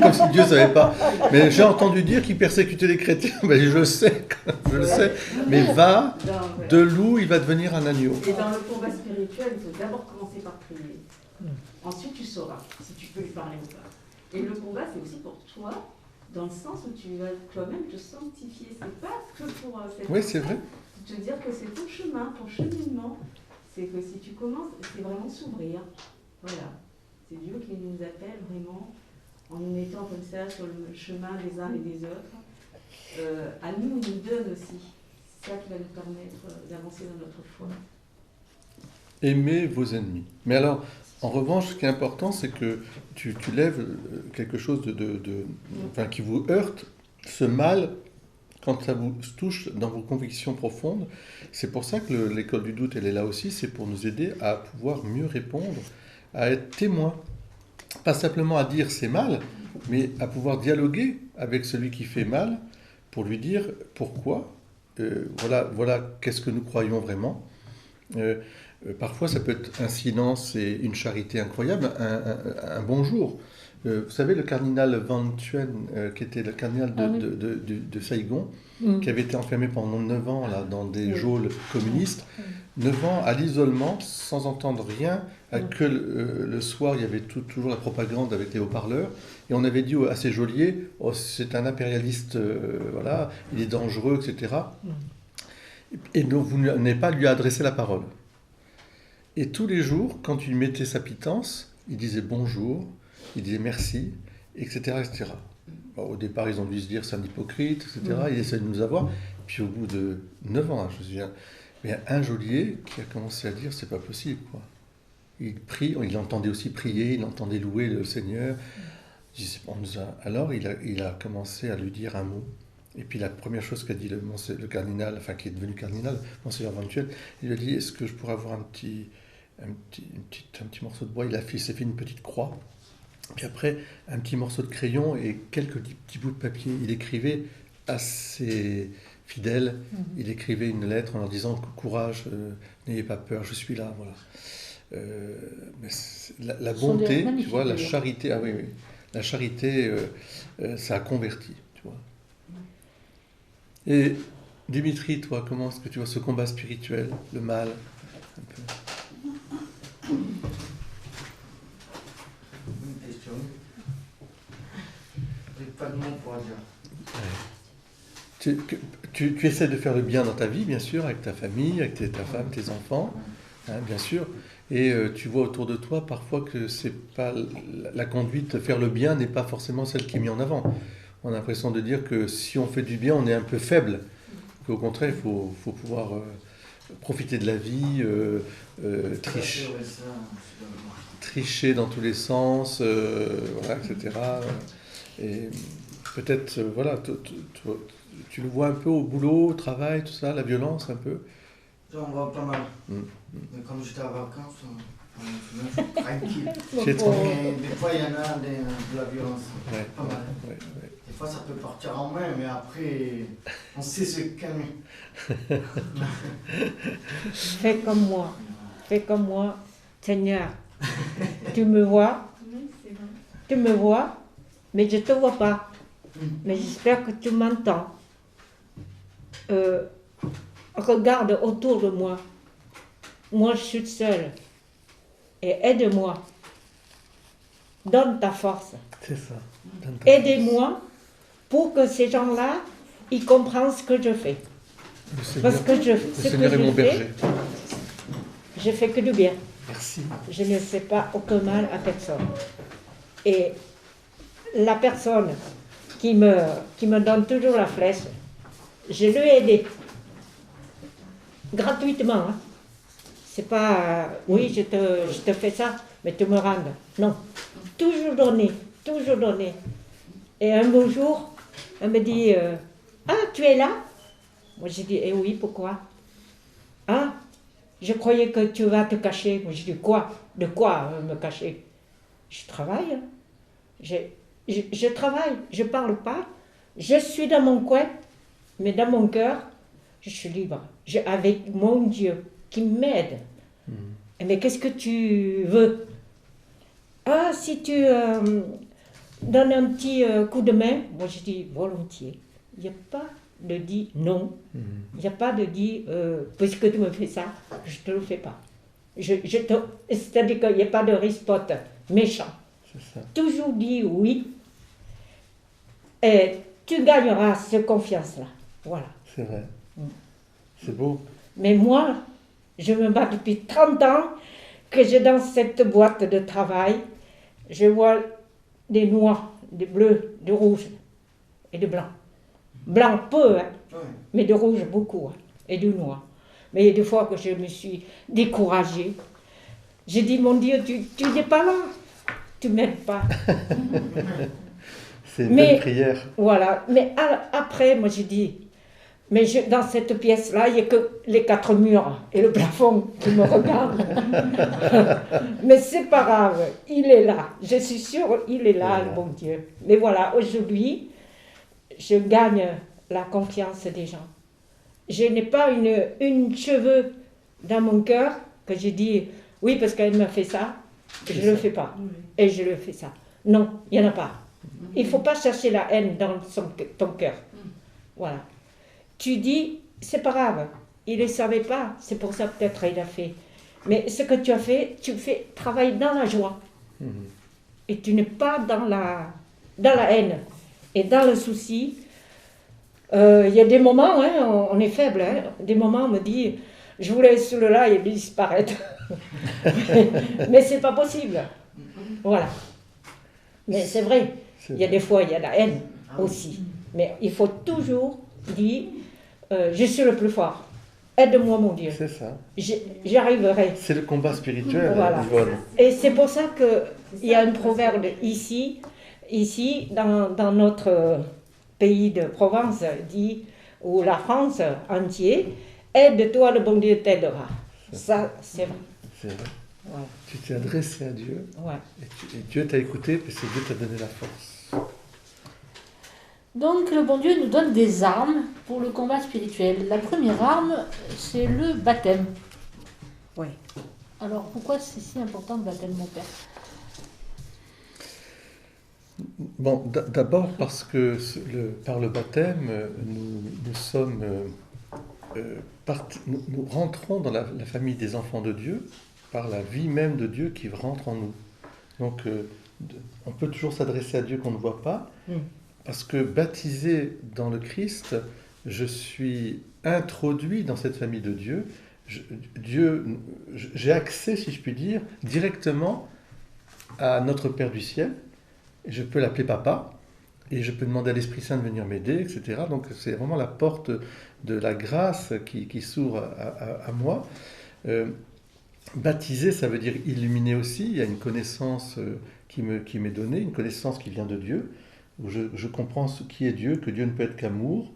Comme si Dieu savait pas. Mais j'ai entendu dire qu'il persécutait les chrétiens. Ben, je le sais. Mais va, de loup, il va devenir un agneau. Et dans le combat spirituel, il faut d'abord commencer par prier. Ensuite, tu sauras si tu peux lui parler ou pas. Et le combat, c'est aussi pour toi, dans le sens où tu vas toi-même te sanctifier. C'est pas que pour cette oui, c'est vrai. Te dire que c'est ton chemin, ton cheminement. C'est que si tu commences, c'est vraiment s'ouvrir. Voilà. C'est Dieu qui nous appelle vraiment en nous mettant comme ça sur le chemin des uns et des autres. À nous, il nous donne aussi. C'est ça qui va nous permettre d'avancer dans notre foi. Aimez vos ennemis. Mais alors, en revanche, ce qui est important, c'est que tu lèves quelque chose qui vous heurte, ce mal, quand ça vous touche dans vos convictions profondes. C'est pour ça que l'école du doute, elle est là aussi, c'est pour nous aider à pouvoir mieux répondre, à être témoin. Pas simplement à dire c'est mal, mais à pouvoir dialoguer avec celui qui fait mal pour lui dire pourquoi, voilà qu'est-ce que nous croyons vraiment. Parfois, ça peut être un silence et une charité incroyable, un bonjour. Vous savez, le cardinal Van Thuan, qui était le cardinal de Saigon, qui avait été enfermé pendant 9 ans là, dans des geôles communistes, 9 ans à l'isolement, sans entendre rien, que le soir, il y avait toujours la propagande avec les haut-parleurs, et on avait dit à ces geôliers, c'est un impérialiste, il est dangereux, etc. Et donc, vous n'avez pas lui adressé la parole. Et tous les jours, quand il mettait sa pitance, il disait bonjour, il disait merci, etc. etc. Bon, au départ, ils ont dû se dire c'est un hypocrite, etc. Il essaie de nous avoir. Puis au bout de 9 ans, je me souviens, il y a un geôlier qui a commencé à dire c'est pas possible, quoi. Il prie, il entendait aussi prier, il entendait louer le Seigneur. Alors il a commencé à lui dire un mot. Et puis la première chose qu'a dit le cardinal, enfin qui est devenu cardinal, Monseigneur Vantuel, il lui a dit, est-ce que je pourrais avoir un petit morceau de bois? Il s'est fait une petite croix. Puis après, un petit morceau de crayon et quelques petits bouts de papier. Il écrivait à ses fidèles, il écrivait une lettre en leur disant « Courage, n'ayez pas peur, je suis là. » Voilà. Mais la bonté, tu vois, la charité, la charité, ça a converti, tu vois. Et Dimitri, toi, comment est-ce que tu vois ce combat spirituel, le mal, un peu? Une question. J'ai pas de mots pour dire. Tu essaies de faire le bien dans ta vie, bien sûr, avec ta famille, avec ta femme, tes enfants, hein, bien sûr. Et tu vois autour de toi parfois que c'est pas la conduite, faire le bien n'est pas forcément celle qui est mise en avant. On a l'impression de dire que si on fait du bien, on est un peu faible. Qu'au contraire, il faut pouvoir profiter de la vie, tricher dans tous les sens, voilà, etc. Et peut-être, voilà, tu le vois un peu au boulot, au travail, tout ça, la violence un peu. J'en vois pas mal. Mais comme j'étais en vacances, je suis tranquille. Chez toi. Mais des fois, il y en a de la violence. Pas mal. Ouais. Des fois, ça peut partir en main, mais après, on sait se calmer. Fais comme moi, Seigneur. Tu me vois, mais je ne te vois pas. Mais j'espère que tu m'entends. Regarde autour de moi. Moi, je suis seule. Et aide-moi. Donne ta force. C'est ça. Aidez-moi pour que ces gens-là, ils comprennent ce que je fais. Parce que le Seigneur est mon berger. Je fais que du bien. Merci. Je ne fais pas aucun mal à personne. Et la personne qui me donne toujours la flèche, je lui ai aidé. Gratuitement. Hein. C'est pas, oui, je te fais ça, mais tu me rendes. Non. Toujours donner. Et un beau jour, elle me dit, ah, tu es là? Moi, j'ai dit, eh oui, pourquoi? Ah, je croyais que tu vas te cacher. Moi, j'ai dit, quoi? De quoi me cacher? Je travaille. Je travaille, je ne parle pas. Je suis dans mon coin, mais dans mon cœur, je suis libre. Avec mon Dieu qui m'aide. Mais qu'est-ce que tu veux? Ah, si tu donnes un petit coup de main, moi je dis volontiers. Il n'y a pas de dire non. Il n'y a pas de dire, puisque tu me fais ça, je ne te le fais pas. C'est-à-dire qu'il n'y a pas de rispote méchant. C'est ça. Toujours dire oui. Et tu gagneras cette confiance-là. Voilà. C'est vrai. C'est beau. Mais moi, je me bats depuis 30 ans que j'ai dans cette boîte de travail, je vois des noirs, des bleus, des rouges et des blancs. Blanc peu, hein, mais de rouge beaucoup, hein, et de noir. Mais il y a des fois que je me suis découragée. J'ai dit, mon Dieu, tu n'es pas là, tu ne m'aides pas. C'est une belle prière. Voilà, mais après, moi j'ai dit, mais dans cette pièce-là, il n'y a que les 4 murs et le plafond qui me regardent. Mais c'est pas grave, il est là. Je suis sûre, il est là, le bon Dieu. Mais voilà, aujourd'hui, je gagne la confiance des gens. Je n'ai pas une cheveu dans mon cœur que j'ai dit, oui, parce qu'elle m'a fait ça, je ne le fais pas. Et je le fais ça. Non, il n'y en a pas. Il ne faut pas chercher la haine dans ton cœur. Voilà. Tu dis, c'est pas grave, il ne le savait pas, c'est pour ça peut-être il a fait. Mais ce que tu as fait, tu fais travailler dans la joie. Et tu n'es pas dans la haine et dans le souci. Il y a des moments, hein, on est faible, hein, des moments on me dit, je voulais être celui-là et il disparaître. Mais c'est pas possible. Voilà. Mais c'est vrai, il y a des fois, il y a la haine aussi. Mais il faut toujours dire, je suis le plus fort. Aide-moi, mon Dieu. C'est ça. J'y arriverai. C'est le combat spirituel, voilà. Yvonne. Et c'est pour ça qu'il y a un proverbe ici. ici, dans notre pays de Provence, dit, ou la France entière, aide-toi, le bon Dieu t'aidera. Ça, c'est vrai. C'est vrai. Ouais. Tu t'es adressé à Dieu, Ouais. et Dieu t'a écouté, parce que Dieu t'a donné la force. Donc le bon Dieu nous donne des armes pour le combat spirituel. La première arme, c'est le baptême. Oui. Alors pourquoi c'est si important le baptême, mon père? Bon, d'abord parce que par le baptême, nous sommes nous rentrons dans la famille des enfants de Dieu par la vie même de Dieu qui rentre en nous. Donc on peut toujours s'adresser à Dieu qu'on ne voit pas, parce que baptisé dans le Christ, je suis introduit dans cette famille de Dieu. J'ai accès, si je puis dire, directement à notre Père du ciel. Je peux l'appeler papa, et je peux demander à l'Esprit Saint de venir m'aider, etc. Donc c'est vraiment la porte de la grâce qui s'ouvre à moi. Baptisé, ça veut dire illuminé aussi. Il y a une connaissance qui m'est donnée, une connaissance qui vient de Dieu, où je comprends ce qui est Dieu, que Dieu ne peut être qu'amour.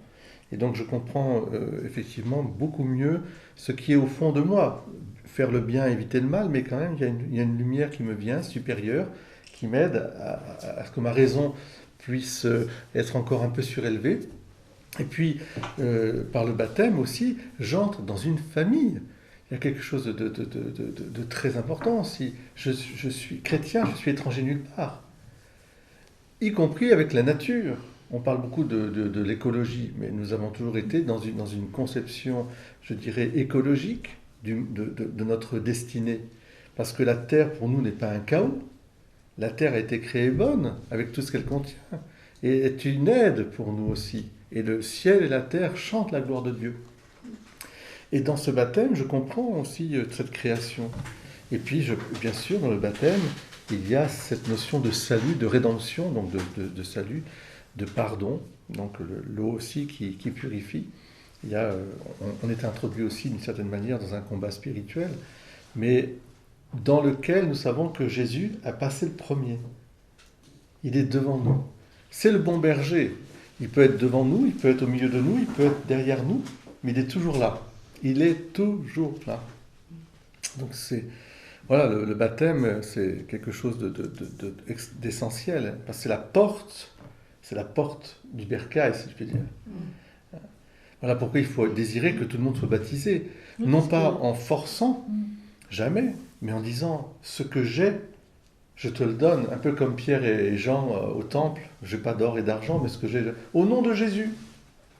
Et donc je comprends effectivement beaucoup mieux ce qui est au fond de moi. Faire le bien, éviter le mal, mais quand même il y a une lumière qui me vient, supérieure, qui m'aide à ce que ma raison puisse être encore un peu surélevée. Et puis, par le baptême aussi, j'entre dans une famille. Il y a quelque chose de très important. Si je suis chrétien, je suis étranger nulle part, y compris avec la nature. On parle beaucoup de l'écologie, mais nous avons toujours été dans une conception, je dirais, écologique de notre destinée. Parce que la terre, pour nous, n'est pas un chaos. La terre a été créée bonne, avec tout ce qu'elle contient, et est une aide pour nous aussi. Et le ciel et la terre chantent la gloire de Dieu. Et dans ce baptême, je comprends aussi cette création. Et puis, bien sûr, dans le baptême, il y a cette notion de salut, de rédemption, donc de salut, de pardon, donc l'eau aussi qui purifie. On est introduit aussi d'une certaine manière dans un combat spirituel, mais dans lequel nous savons que Jésus a passé le premier. Il est devant nous. C'est le bon berger. Il peut être devant nous, il peut être au milieu de nous, il peut être derrière nous, mais il est toujours là. Il est toujours là. Donc voilà, le baptême, c'est quelque chose d'essentiel, parce que c'est la porte du bercail, si je puis dire. Voilà pourquoi il faut désirer que tout le monde soit baptisé. Non pas en forçant, jamais, mais en disant ce que j'ai, je te le donne, un peu comme Pierre et Jean au temple. Je n'ai pas d'or et d'argent, mais ce que j'ai, au nom de Jésus,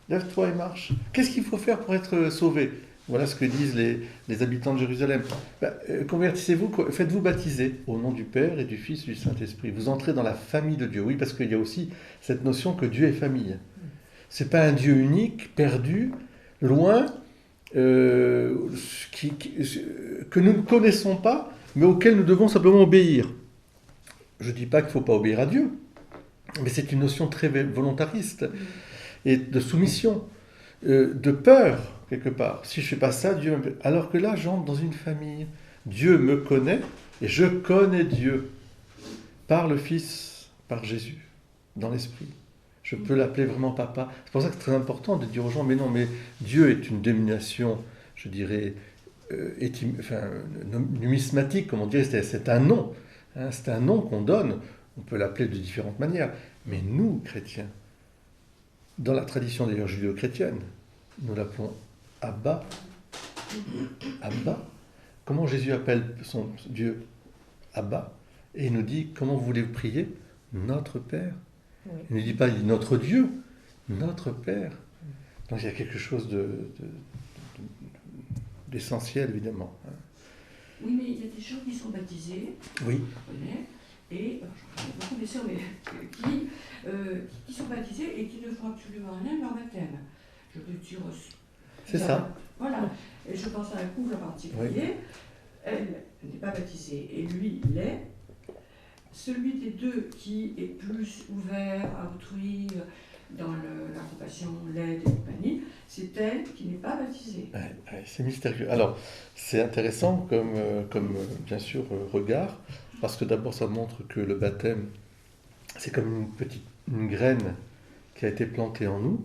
lève-toi et marche. Qu'est-ce qu'il faut faire pour être sauvé? Voilà ce que disent les habitants de Jérusalem. Convertissez-vous, faites-vous baptiser au nom du Père et du Fils et du Saint-Esprit. Vous entrez dans la famille de Dieu. Oui, parce qu'il y a aussi cette notion que Dieu est famille. C'est pas un Dieu unique, perdu, loin, que nous ne connaissons pas, mais auquel nous devons simplement obéir. Je ne dis pas qu'il ne faut pas obéir à Dieu, mais c'est une notion très volontariste et de soumission, de peur, quelque part. Si je ne fais pas ça, Dieu me... Alors que là, j'entre dans une famille. Dieu me connaît et je connais Dieu par le Fils, par Jésus, dans l'Esprit. Je peux l'appeler vraiment papa. C'est pour ça que c'est très important de dire aux gens, mais non, mais Dieu est une dénomination, je dirais, numismatique, comme on dirait, c'est un nom. Hein, c'est un nom qu'on donne. On peut l'appeler de différentes manières. Mais nous, chrétiens, dans la tradition d'ailleurs judéo-chrétienne, nous l'appelons Abba. Abba. Comment Jésus appelle son Dieu? Abba. Et il nous dit, comment vous voulez prier? Notre Père. Oui. Il ne dit pas notre Dieu, notre Père. Donc il y a quelque chose d'essentiel, évidemment. Oui, mais il y a des gens qui sont baptisés, oui. Et j'en connais beaucoup des sœurs, mais qui sont baptisés et qui ne font absolument rien de leur baptême. Je veux dire, c'est ça. Voilà. Et je pense à un couple en particulier. Oui. Elle n'est pas baptisée et lui l'est. Celui des deux qui est plus ouvert à autrui dans la compassion, l'aide et compagnie, c'est elle qui n'est pas baptisée. C'est mystérieux. Alors, c'est intéressant comme bien sûr, regard, parce que d'abord, ça montre que le baptême c'est comme une graine qui a été plantée en nous,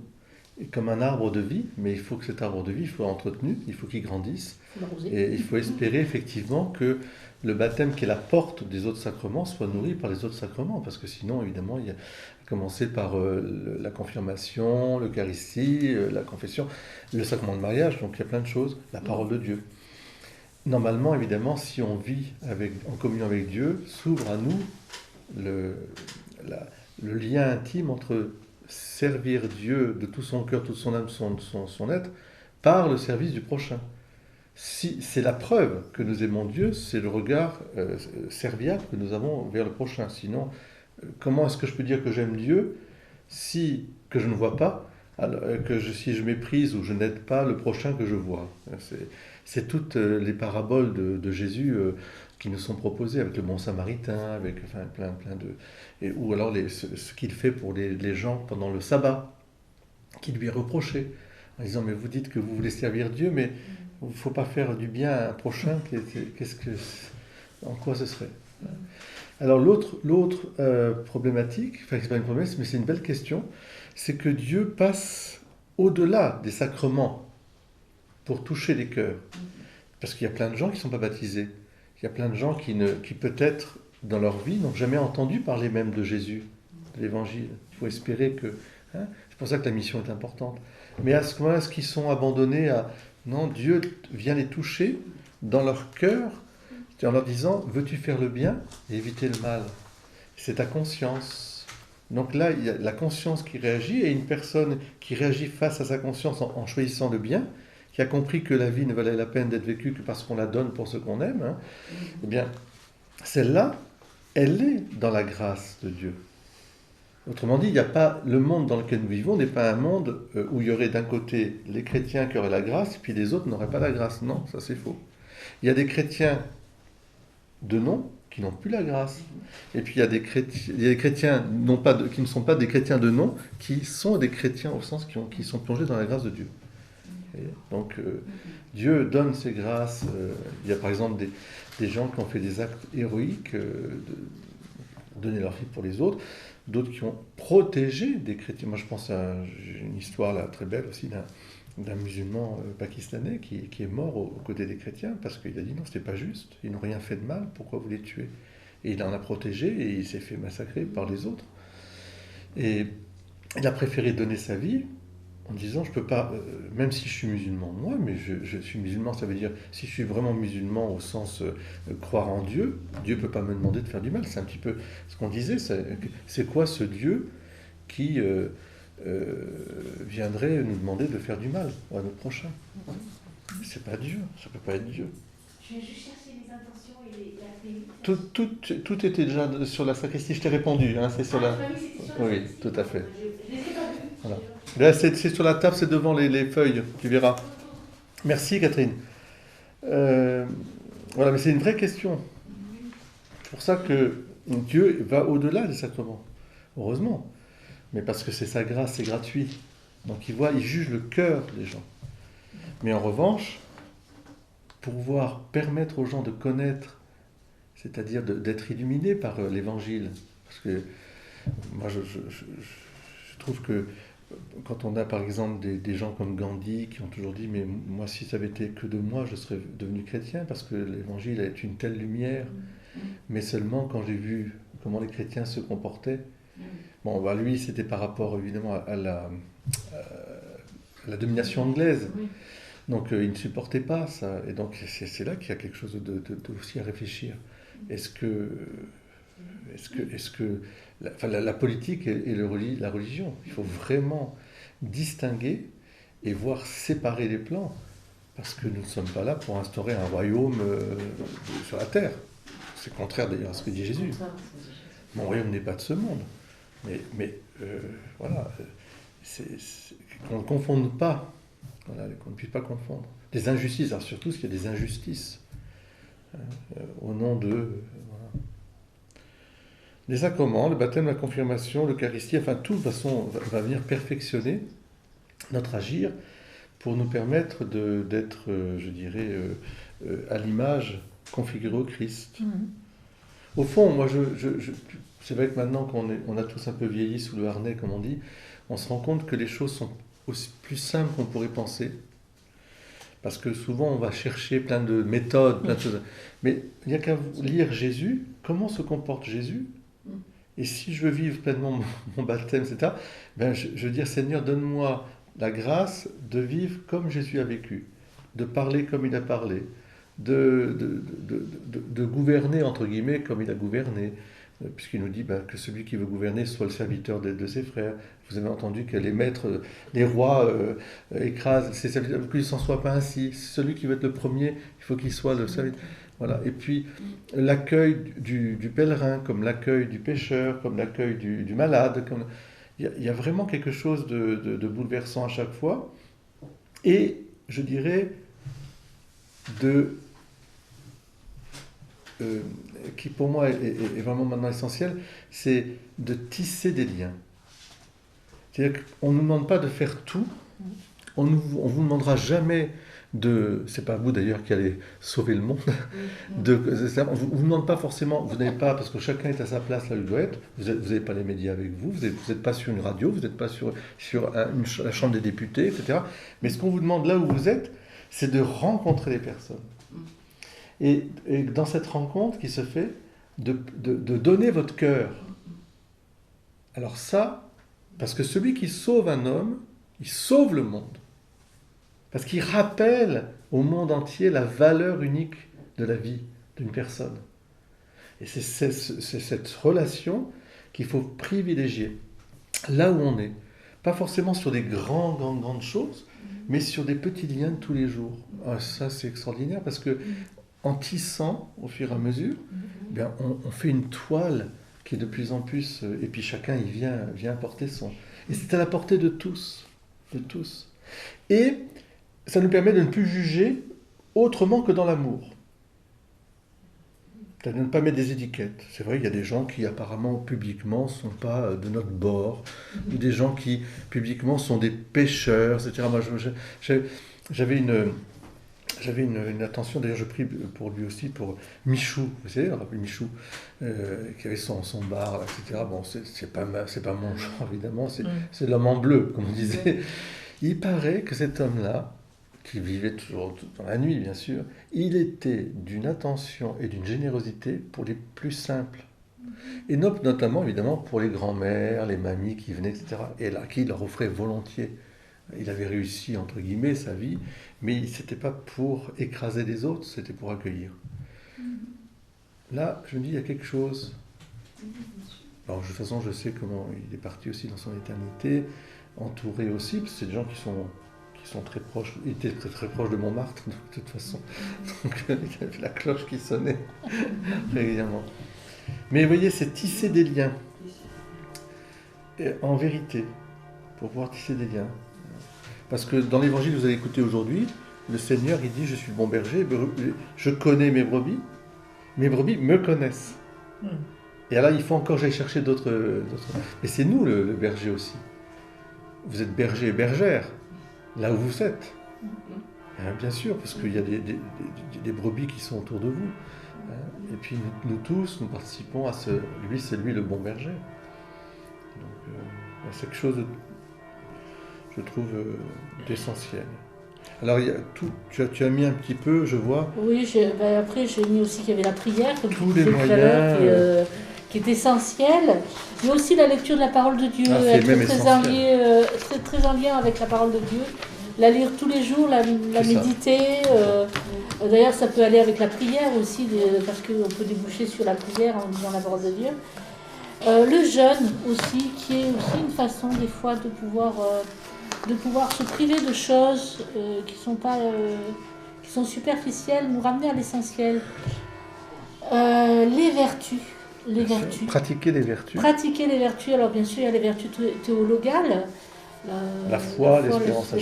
et comme un arbre de vie, mais il faut que cet arbre de vie soit entretenu, il faut qu'il grandisse, et il faut espérer effectivement que le baptême qui est la porte des autres sacrements soit nourri par les autres sacrements, parce que sinon, évidemment, il y a commencé par la confirmation, l'Eucharistie, la confession, le sacrement de mariage, donc il y a plein de choses, la parole de Dieu. Normalement, évidemment, si on vit en communion avec Dieu, s'ouvre à nous le lien intime entre servir Dieu de tout son cœur, toute son âme, son être, par le service du prochain. Si c'est la preuve que nous aimons Dieu, c'est le regard serviable que nous avons vers le prochain. Sinon, comment est-ce que je peux dire que j'aime Dieu que je ne vois pas, si je méprise ou je n'aide pas le prochain que je vois? C'est toutes les paraboles de Jésus qui nous sont proposées, avec le bon samaritain, avec plein de... ou alors ce qu'il fait pour les gens pendant le sabbat, qui lui est reproché, en disant, mais vous dites que vous voulez servir Dieu, mais il ne faut pas faire du bien à un prochain, en quoi ce serait? Alors l'autre problématique, enfin c'est pas une promesse, mais c'est une belle question, c'est que Dieu passe au-delà des sacrements pour toucher les cœurs. Parce qu'il y a plein de gens qui ne sont pas baptisés. Il y a plein de gens qui peut-être, dans leur vie, n'ont jamais entendu parler même de Jésus, de l'Évangile. Il faut espérer que... c'est pour ça que la mission est importante. Mais à ce moment-là, est-ce qu'ils sont abandonnés à... Non, Dieu vient les toucher dans leur cœur, en leur disant, veux-tu faire le bien et éviter le mal? C'est ta conscience. Donc là, il y a la conscience qui réagit, et une personne qui réagit face à sa conscience en choisissant le bien, qui a compris que la vie ne valait la peine d'être vécue que parce qu'on la donne pour ce qu'on aime, eh bien, celle-là, elle est dans la grâce de Dieu. Autrement dit, le monde dans lequel nous vivons n'est pas un monde où il y aurait d'un côté les chrétiens qui auraient la grâce, puis les autres n'auraient pas la grâce. Non, ça c'est faux. Il y a des chrétiens de nom qui n'ont plus la grâce. Et puis il y a des chrétiens qui ne sont pas des chrétiens de nom, qui sont des chrétiens au sens qui sont plongés dans la grâce de Dieu. Et donc Dieu donne ses grâces. Il y a par exemple des gens qui ont fait des actes héroïques, donner leur vie pour les autres, d'autres qui ont protégé des chrétiens. Moi je pense à une histoire là, très belle aussi d'un musulman pakistanais qui est mort aux côtés des chrétiens parce qu'il a dit non, c'était pas juste, ils n'ont rien fait de mal, pourquoi vous les tuez? Et il en a protégé et il s'est fait massacrer par les autres. Et il a préféré donner sa vie en disant, je peux pas, même si je suis musulman, moi, mais je suis musulman, ça veut dire, si je suis vraiment musulman au sens croire en Dieu, Dieu peut pas me demander de faire du mal. C'est un petit peu ce qu'on disait, c'est quoi ce Dieu qui viendrait nous demander de faire du mal à notre prochain? C'est pas Dieu, ça peut pas être Dieu. Je vais juste chercher les intentions et la théorie. Tout était déjà sur la sacristie, je t'ai répondu, c'est sur la... Oui, tout à fait. Voilà. Là, c'est sur la table, c'est devant les feuilles, tu verras. Merci Catherine. Voilà, mais c'est une vraie question. C'est pour ça que Dieu va au-delà des sacrements, heureusement. Mais parce que c'est sa grâce, c'est gratuit. Donc il juge le cœur des gens. Mais en revanche, pour pouvoir permettre aux gens de connaître, c'est-à-dire d'être illuminés par l'Évangile, parce que moi je trouve que quand on a par exemple des gens comme Gandhi qui ont toujours dit, mais moi si ça avait été que de moi, je serais devenu chrétien, parce que l'Évangile est une telle lumière, mais seulement quand j'ai vu comment les chrétiens se comportaient. Bon, lui, c'était par rapport évidemment à la domination anglaise. Donc, il ne supportait pas ça. Et donc, c'est là qu'il y a quelque chose de aussi à réfléchir. Est-ce que la politique et la religion, il faut vraiment distinguer et voir séparer les plans, parce que nous ne sommes pas là pour instaurer un royaume sur la terre. C'est contraire d'ailleurs à ce que dit Jésus. Mon royaume n'est pas de ce monde. Mais voilà, qu'on ne confonde pas, voilà, qu'on ne puisse pas confondre. Des injustices, alors surtout qu'il y a des injustices au nom de... voilà. Les sacrements, le baptême, la confirmation, l'Eucharistie, enfin tout de toute façon va venir perfectionner notre agir pour nous permettre d'être, je dirais, à l'image configurée au Christ. Au fond, moi, c'est vrai que maintenant qu'on a tous un peu vieilli sous le harnais, comme on dit, on se rend compte que les choses sont aussi plus simples qu'on pourrait penser. Parce que souvent, on va chercher plein de méthodes, plein de choses. Mais il n'y a qu'à lire Jésus, comment se comporte Jésus. Et si je veux vivre pleinement mon baptême, etc., ben je veux dire, Seigneur, donne-moi la grâce de vivre comme Jésus a vécu, de parler comme il a parlé, de gouverner, entre guillemets, comme il a gouverné, puisqu'il nous dit que celui qui veut gouverner soit le serviteur de ses frères. Vous avez entendu que les maîtres, les rois écrasent ses serviteurs, qu'il ne s'en soit pas ainsi. Celui qui veut être le premier, il faut qu'il soit le serviteur. Voilà. Et puis l'accueil du pèlerin, comme l'accueil du pécheur, comme l'accueil du malade. Il y a vraiment quelque chose de bouleversant à chaque fois. Et je dirais qui pour moi est vraiment maintenant essentiel, c'est de tisser des liens. C'est-à-dire qu'on ne nous demande pas de faire tout, on ne vous demandera jamais c'est pas vous d'ailleurs qui allez sauver le monde, on ne vous demande pas forcément, vous n'avez pas, parce que chacun est à sa place là où il doit être, vous n'avez pas les médias avec vous, vous n'êtes pas sur une radio, vous n'êtes pas sur la Chambre des députés, etc. Mais ce qu'on vous demande là où vous êtes, c'est de rencontrer les personnes. Et dans cette rencontre qui se fait, de donner votre cœur. Alors ça, parce que celui qui sauve un homme, il sauve le monde. Parce qu'il rappelle au monde entier la valeur unique de la vie d'une personne. Et c'est cette relation qu'il faut privilégier, là où on est. Pas forcément sur des grandes choses, mais sur des petits liens de tous les jours. Ah, ça, c'est extraordinaire, parce que en tissant, au fur et à mesure, bien, on fait une toile qui est de plus en plus... et puis chacun, il vient apporter son... Et c'est à la portée de tous. Et ça nous permet de ne plus juger autrement que dans l'amour. De ne pas mettre des étiquettes. C'est vrai qu'il y a des gens qui apparemment publiquement ne sont pas de notre bord, ou des gens qui publiquement sont des pécheurs, etc. Moi, j'avais une attention, d'ailleurs je prie pour lui aussi, pour Michou, vous savez, on l'appelle Michou, qui avait son bar, etc. Bon, c'est pas mon genre, évidemment, c'est l'homme en bleu, comme on disait. Il paraît que cet homme-là, qui vivait toujours dans la nuit, bien sûr, il était d'une attention et d'une générosité pour les plus simples. Et notamment, évidemment, pour les grands-mères, les mamies qui venaient, etc. Et là, qui leur offrait volontiers. Il avait réussi, entre guillemets, sa vie, mais ce n'était pas pour écraser les autres, c'était pour accueillir. Là, je me dis, il y a quelque chose. Alors, de toute façon, je sais comment il est parti aussi dans son éternité, entouré aussi, parce que c'est des gens qui sont très proches, il était très proche de Montmartre, de toute façon. Donc, il y avait la cloche qui sonnait régulièrement. Mais vous voyez, c'est tisser des liens. Et en vérité, pour pouvoir tisser des liens. Parce que dans l'évangile que vous avez écouté aujourd'hui, le Seigneur, il dit, je suis le bon berger, je connais mes brebis me connaissent. Et alors, il faut encore que j'aille chercher d'autres. Mais c'est nous, le berger aussi. Vous êtes berger et bergère, là où vous êtes. Bien sûr, parce qu'il y a des brebis qui sont autour de vous. Et puis nous tous, nous participons à c'est lui le bon berger. Donc, c'est quelque chose, je trouve, d'essentiel. Alors, il y a tu as mis un petit peu, je vois. Oui, après j'ai mis aussi qu'il y avait la prière, comme tous les moyens, qui est essentielle, mais aussi la lecture de la parole de Dieu, être très en lien avec la parole de Dieu, la lire tous les jours, la méditer. D'ailleurs, ça peut aller avec la prière aussi, parce qu'on peut déboucher sur la prière en lisant la parole de Dieu. Le jeûne aussi, qui est aussi une façon des fois de pouvoir se priver de choses qui sont superficielles, nous ramener à l'essentiel. Les vertus. Pratiquer les vertus. Alors bien sûr, il y a les vertus théologales. La foi, l'espérance, la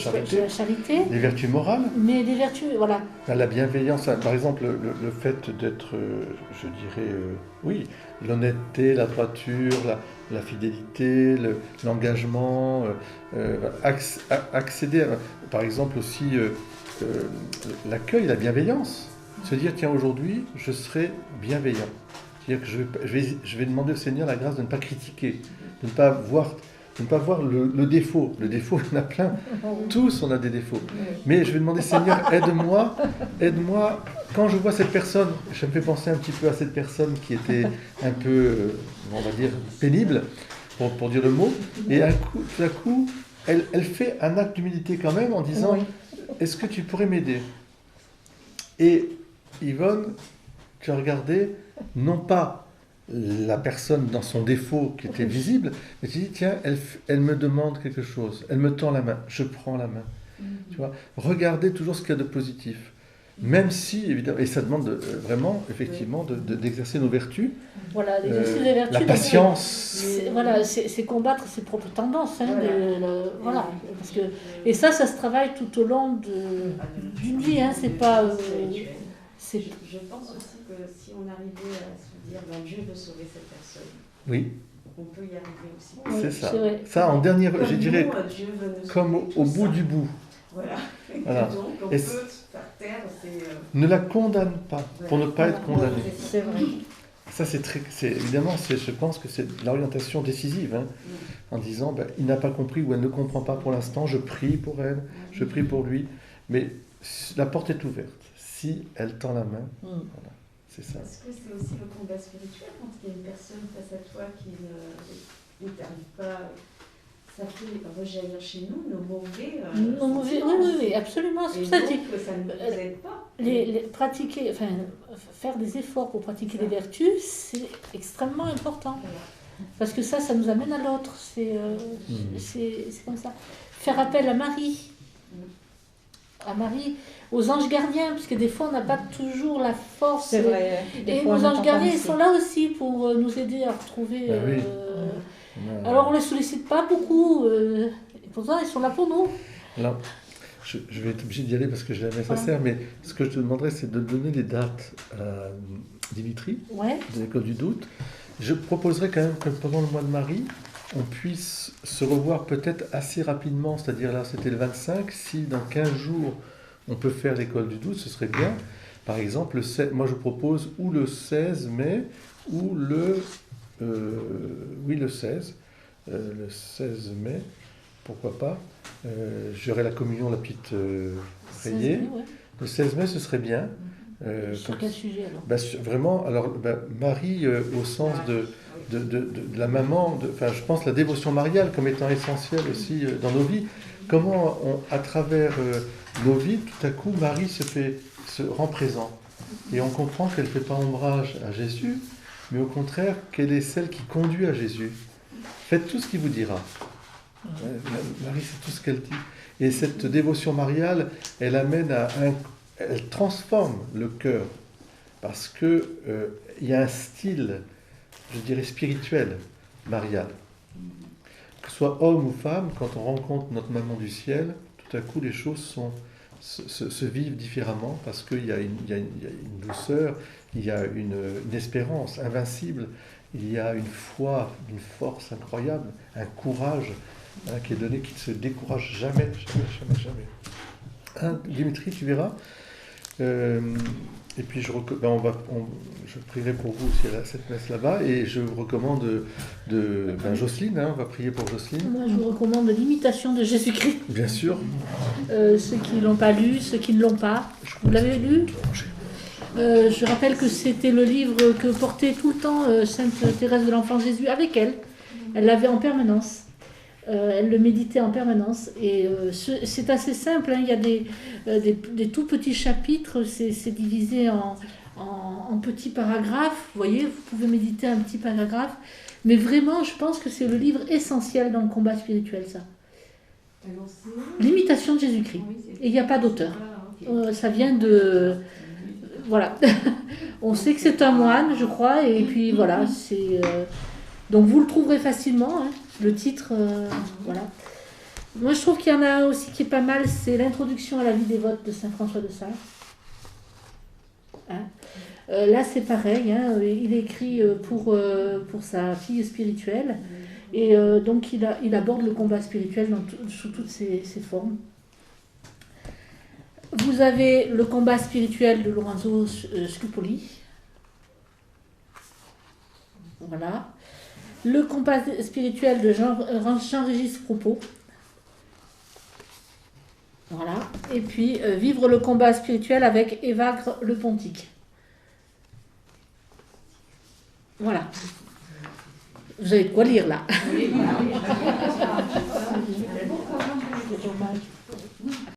charité. Les vertus morales. Mais les vertus, voilà. La bienveillance, par exemple, le fait d'être, je dirais, l'honnêteté, la droiture, la fidélité, l'engagement, accéder, par exemple aussi, l'accueil, la bienveillance. Se dire, tiens, aujourd'hui, je serai bienveillant. C'est-à-dire que je vais demander au Seigneur la grâce de ne pas critiquer, de ne pas voir le défaut. Le défaut, il y en a plein. Tous, on a des défauts. Mais je vais demander, Seigneur, aide-moi. Quand je vois cette personne, ça me fait penser un petit peu à cette personne qui était un peu, on va dire, pénible, pour dire le mot. Et tout à coup, elle fait un acte d'humilité quand même en disant, est-ce que tu pourrais m'aider? Et Yvonne, tu as regardé, non pas la personne dans son défaut qui était visible, mais tu dis, tiens, elle me demande quelque chose, elle me tend la main, je prends la main. Tu vois, regardez toujours ce qu'il y a de positif. Même si, évidemment, et ça demande vraiment, effectivement, d'exercer nos vertus. Voilà, d'exercer les vertus. La patience. C'est combattre ses propres tendances. Hein, voilà, parce que, et ça se travaille tout au long d'une vie. Hein, c'est pas... Je pense aussi que si on arrivait à se dire, ben, Dieu veut sauver cette personne, oui, on peut y arriver aussi. C'est ça. Ça, en dernier, je dirais, comme au bout du bout. Voilà. Donc, on peut faire taire. Ne la condamne pas pour ne pas être condamné. C'est vrai. Ça, évidemment, je pense que c'est l'orientation décisive, hein, en disant, il n'a pas compris ou elle ne comprend pas pour l'instant, je prie pour elle, je prie pour lui, mais la porte est ouverte. Si elle tend la main, voilà, c'est ça. Est-ce que c'est aussi le combat spirituel quand il y a une personne face à toi qui ne t'arrive pas, ça fait rejaillir chez nous nos mauvais. Oui, absolument. C'est pour ça que ça ne nous aide pas. Pratiquer, faire des efforts pour pratiquer les vertus, c'est extrêmement important. Parce que ça nous amène à l'autre. C'est comme ça. Faire appel à Marie. Aux anges gardiens, parce que des fois on n'a pas toujours la force. C'est vrai. Et nos anges gardiens, ils sont là aussi pour nous aider à retrouver. Alors on ne les sollicite pas beaucoup, et pourtant ils sont là pour nous. Alors, je vais être obligé d'y aller parce que j'ai la nécessaire, mais ce que je te demanderais, c'est de donner des dates à Dimitri, de l'école du doute. Je proposerais quand même que pendant le mois de Marie, on puisse se revoir peut-être assez rapidement, c'est-à-dire là c'était le 25, si dans 15 jours on peut faire l'école du doute, ce serait bien. Par exemple, moi je propose ou le 16 mai ou le 16 mai, pourquoi pas. J'aurai la communion, la petite rayée. Le 16 mai, ce serait bien. Sur quel sujet alors? Vraiment, Marie au sens de la maman, je pense la dévotion mariale comme étant essentielle aussi dans nos vies. Comment, à travers nos vies, tout à coup, Marie se rend présent. Et on comprend qu'elle ne fait pas ombrage à Jésus, mais au contraire, qu'elle est celle qui conduit à Jésus. Faites tout ce qu'il vous dira. Marie, c'est tout ce qu'elle dit. Et cette dévotion mariale, elle amène elle transforme le cœur, parce que il y a un style, je dirais, spirituel, marial. Que ce soit homme ou femme, quand on rencontre notre maman du ciel, tout à coup, les choses se vivent différemment, parce qu'il y a une douceur, il y a une espérance invincible, il y a une foi, une force incroyable, un courage qui est donné, qui ne se décourage jamais. Dimitri, tu verras. Et puis je prierai pour vous aussi à cette messe là-bas, et je vous recommande Jocelyne, on va prier pour Jocelyne. Moi je vous recommande l'imitation de Jésus-Christ. Bien sûr. Ceux qui ne l'ont pas lu, ceux qui ne l'ont pas. Vous l'avez lu? Je rappelle que c'était le livre que portait tout le temps Sainte Thérèse de l'Enfant Jésus avec elle. Elle l'avait en permanence. Elle le méditait en permanence. Et c'est assez simple, hein. Il y a des tout petits chapitres. C'est divisé en petits paragraphes. Vous voyez, vous pouvez méditer un petit paragraphe. Mais vraiment, je pense que c'est le livre essentiel dans le combat spirituel, ça. L'imitation de Jésus-Christ. Et il n'y a pas d'auteur. Ça vient de... Voilà. On sait que c'est un moine, je crois, et puis voilà, donc vous le trouverez facilement, hein, le titre, voilà. Moi, je trouve qu'il y en a un aussi qui est pas mal, c'est l'introduction à la vie dévote de Saint François de Sales. Hein. Là, c'est pareil, hein, il écrit pour sa fille spirituelle, et donc il aborde le combat spirituel sous toutes ses formes. Vous avez le combat spirituel de Lorenzo Scupoli. Voilà. Le compas spirituel de Jean-Régis Propos. Voilà. Et puis, vivre le combat spirituel avec Évagre le Pontique. Voilà. Vous avez de quoi lire, là.